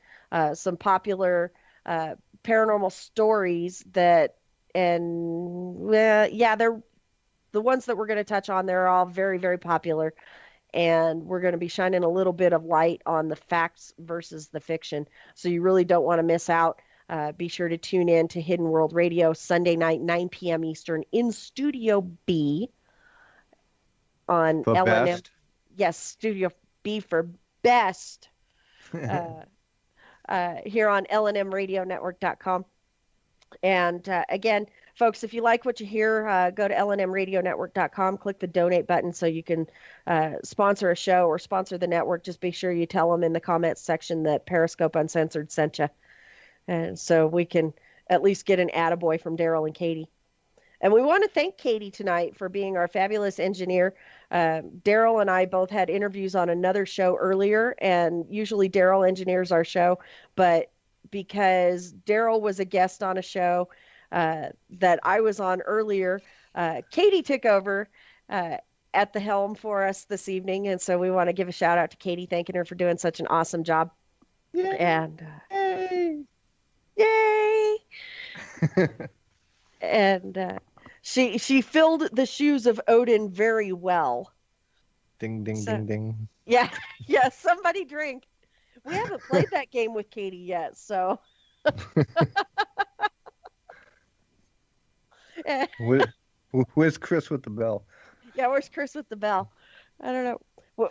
some popular paranormal stories they're the ones that we're going to touch on. They're all very, very popular, and we're going to be shining a little bit of light on the facts versus the fiction. So you really don't want to miss out. Be sure to tune in to Hidden World Radio Sunday night, 9 p.m. Eastern in Studio B. On For LNM. best? Yes, Studio B for best. Here on LNMRadioNetwork.com. And again, folks, if you like what you hear, go to LNMRadioNetwork.com, click the donate button so you can sponsor a show or sponsor the network. Just be sure you tell them in the comments section that Periscope Uncensored sent you. And so we can at least get an attaboy from Daryl and Katie. And we want to thank Katie tonight for being our fabulous engineer. Daryl and I both had interviews on another show earlier, and usually Daryl engineers our show. But because Daryl was a guest on a show that I was on earlier, Katie took over at the helm for us this evening. And so we want to give a shout out to Katie, thanking her for doing such an awesome job. Yay. And Yay. yay! And she filled the shoes of Odin very well. Ding, ding, ding, ding. Yeah, somebody drink. We haven't played that game with Katie yet, so. Where's Chris with the bell? Yeah, where's Chris with the bell? I don't know.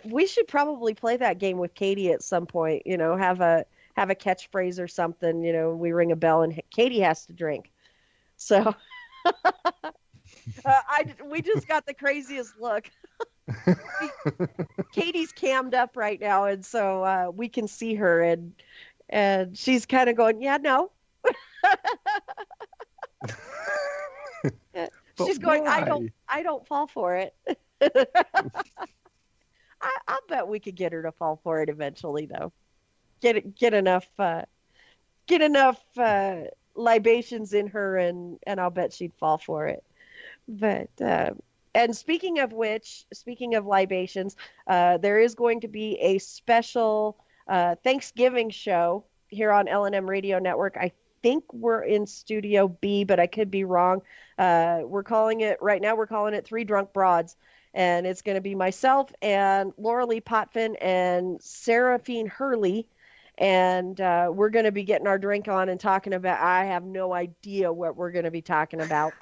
We should probably play that game with Katie at some point. Have a catchphrase or something. We ring a bell and Katie has to drink. So we just got the craziest look. Katie's cammed up right now, and so we can see her, and she's kind of going, yeah, no. She's going, why? I don't fall for it. I'll bet we could get her to fall for it eventually, though. Get enough libations in her, and I'll bet she'd fall for it. But and speaking of libations, there is going to be a special Thanksgiving show here on LNM Radio Network. I think we're in Studio B, but I could be wrong. We're calling it Three Drunk Broads, and it's going to be myself and Laura Lee Potvin and Seraphine Hurley. And we're going to be getting our drink on and talking about, I have no idea what we're going to be talking about.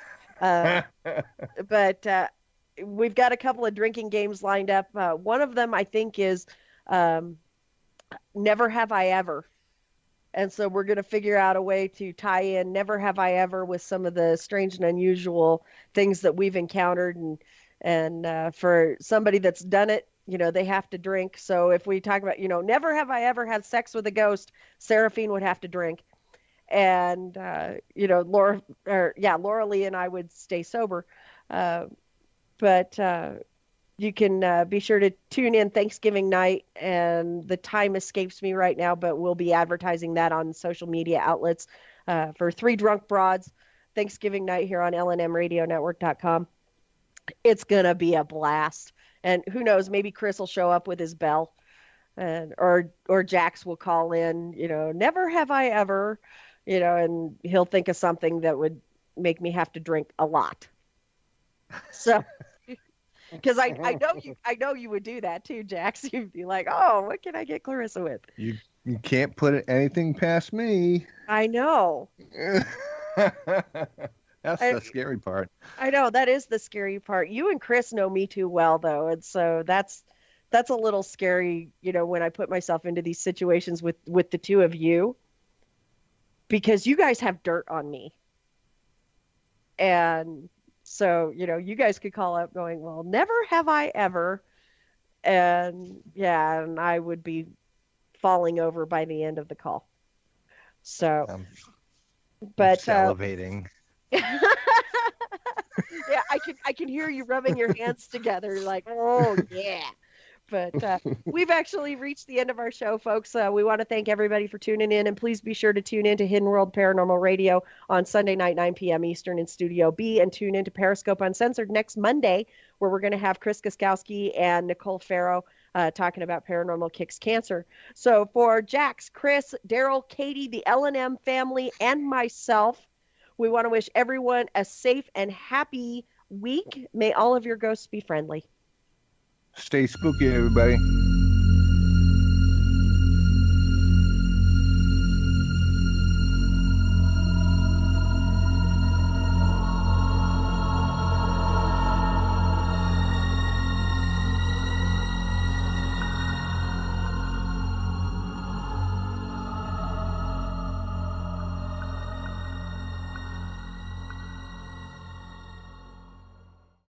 But we've got a couple of drinking games lined up. One of them, I think, is Never Have I Ever. And so we're going to figure out a way to tie in Never Have I Ever with some of the strange and unusual things that we've encountered. And for somebody that's done it, they have to drink. So if we talk about, never have I ever had sex with a ghost, Seraphine would have to drink. And, Laura Lee and I would stay sober. But you can be sure to tune in Thanksgiving night, and the time escapes me right now, but we'll be advertising that on social media outlets for Three Drunk Broads Thanksgiving night here on LNMRadioNetwork.com. It's going to be a blast. And who knows, maybe Chris will show up with his bell, and or Jax will call in, never have I ever, and he'll think of something that would make me have to drink a lot. So, because I know you would do that too, Jax. You'd be like, oh, what can I get Clarissa with? You can't put anything past me. I know. That's the scary part. I know, that is the scary part. You and Chris know me too well, though, and so that's a little scary, when I put myself into these situations with the two of you, because you guys have dirt on me. And so, you guys could call up going, well, never have I ever. And yeah, and I would be falling over by the end of the call. So, but salivating. Yeah, I can hear you rubbing your hands together like, oh yeah. But we've actually reached the end of our show, folks. We want to thank everybody for tuning in, and please be sure to tune in to Hidden World Paranormal Radio on Sunday night, 9 p.m. Eastern in Studio B, and tune in to Periscope Uncensored next Monday, where we're going to have Chris Gaskowski and Nicole Farrow talking about paranormal kicks cancer. So for Jax, Chris, Daryl, Katie, the L&M family, and myself, we want to wish everyone a safe and happy week. May all of your ghosts be friendly. Stay spooky, everybody.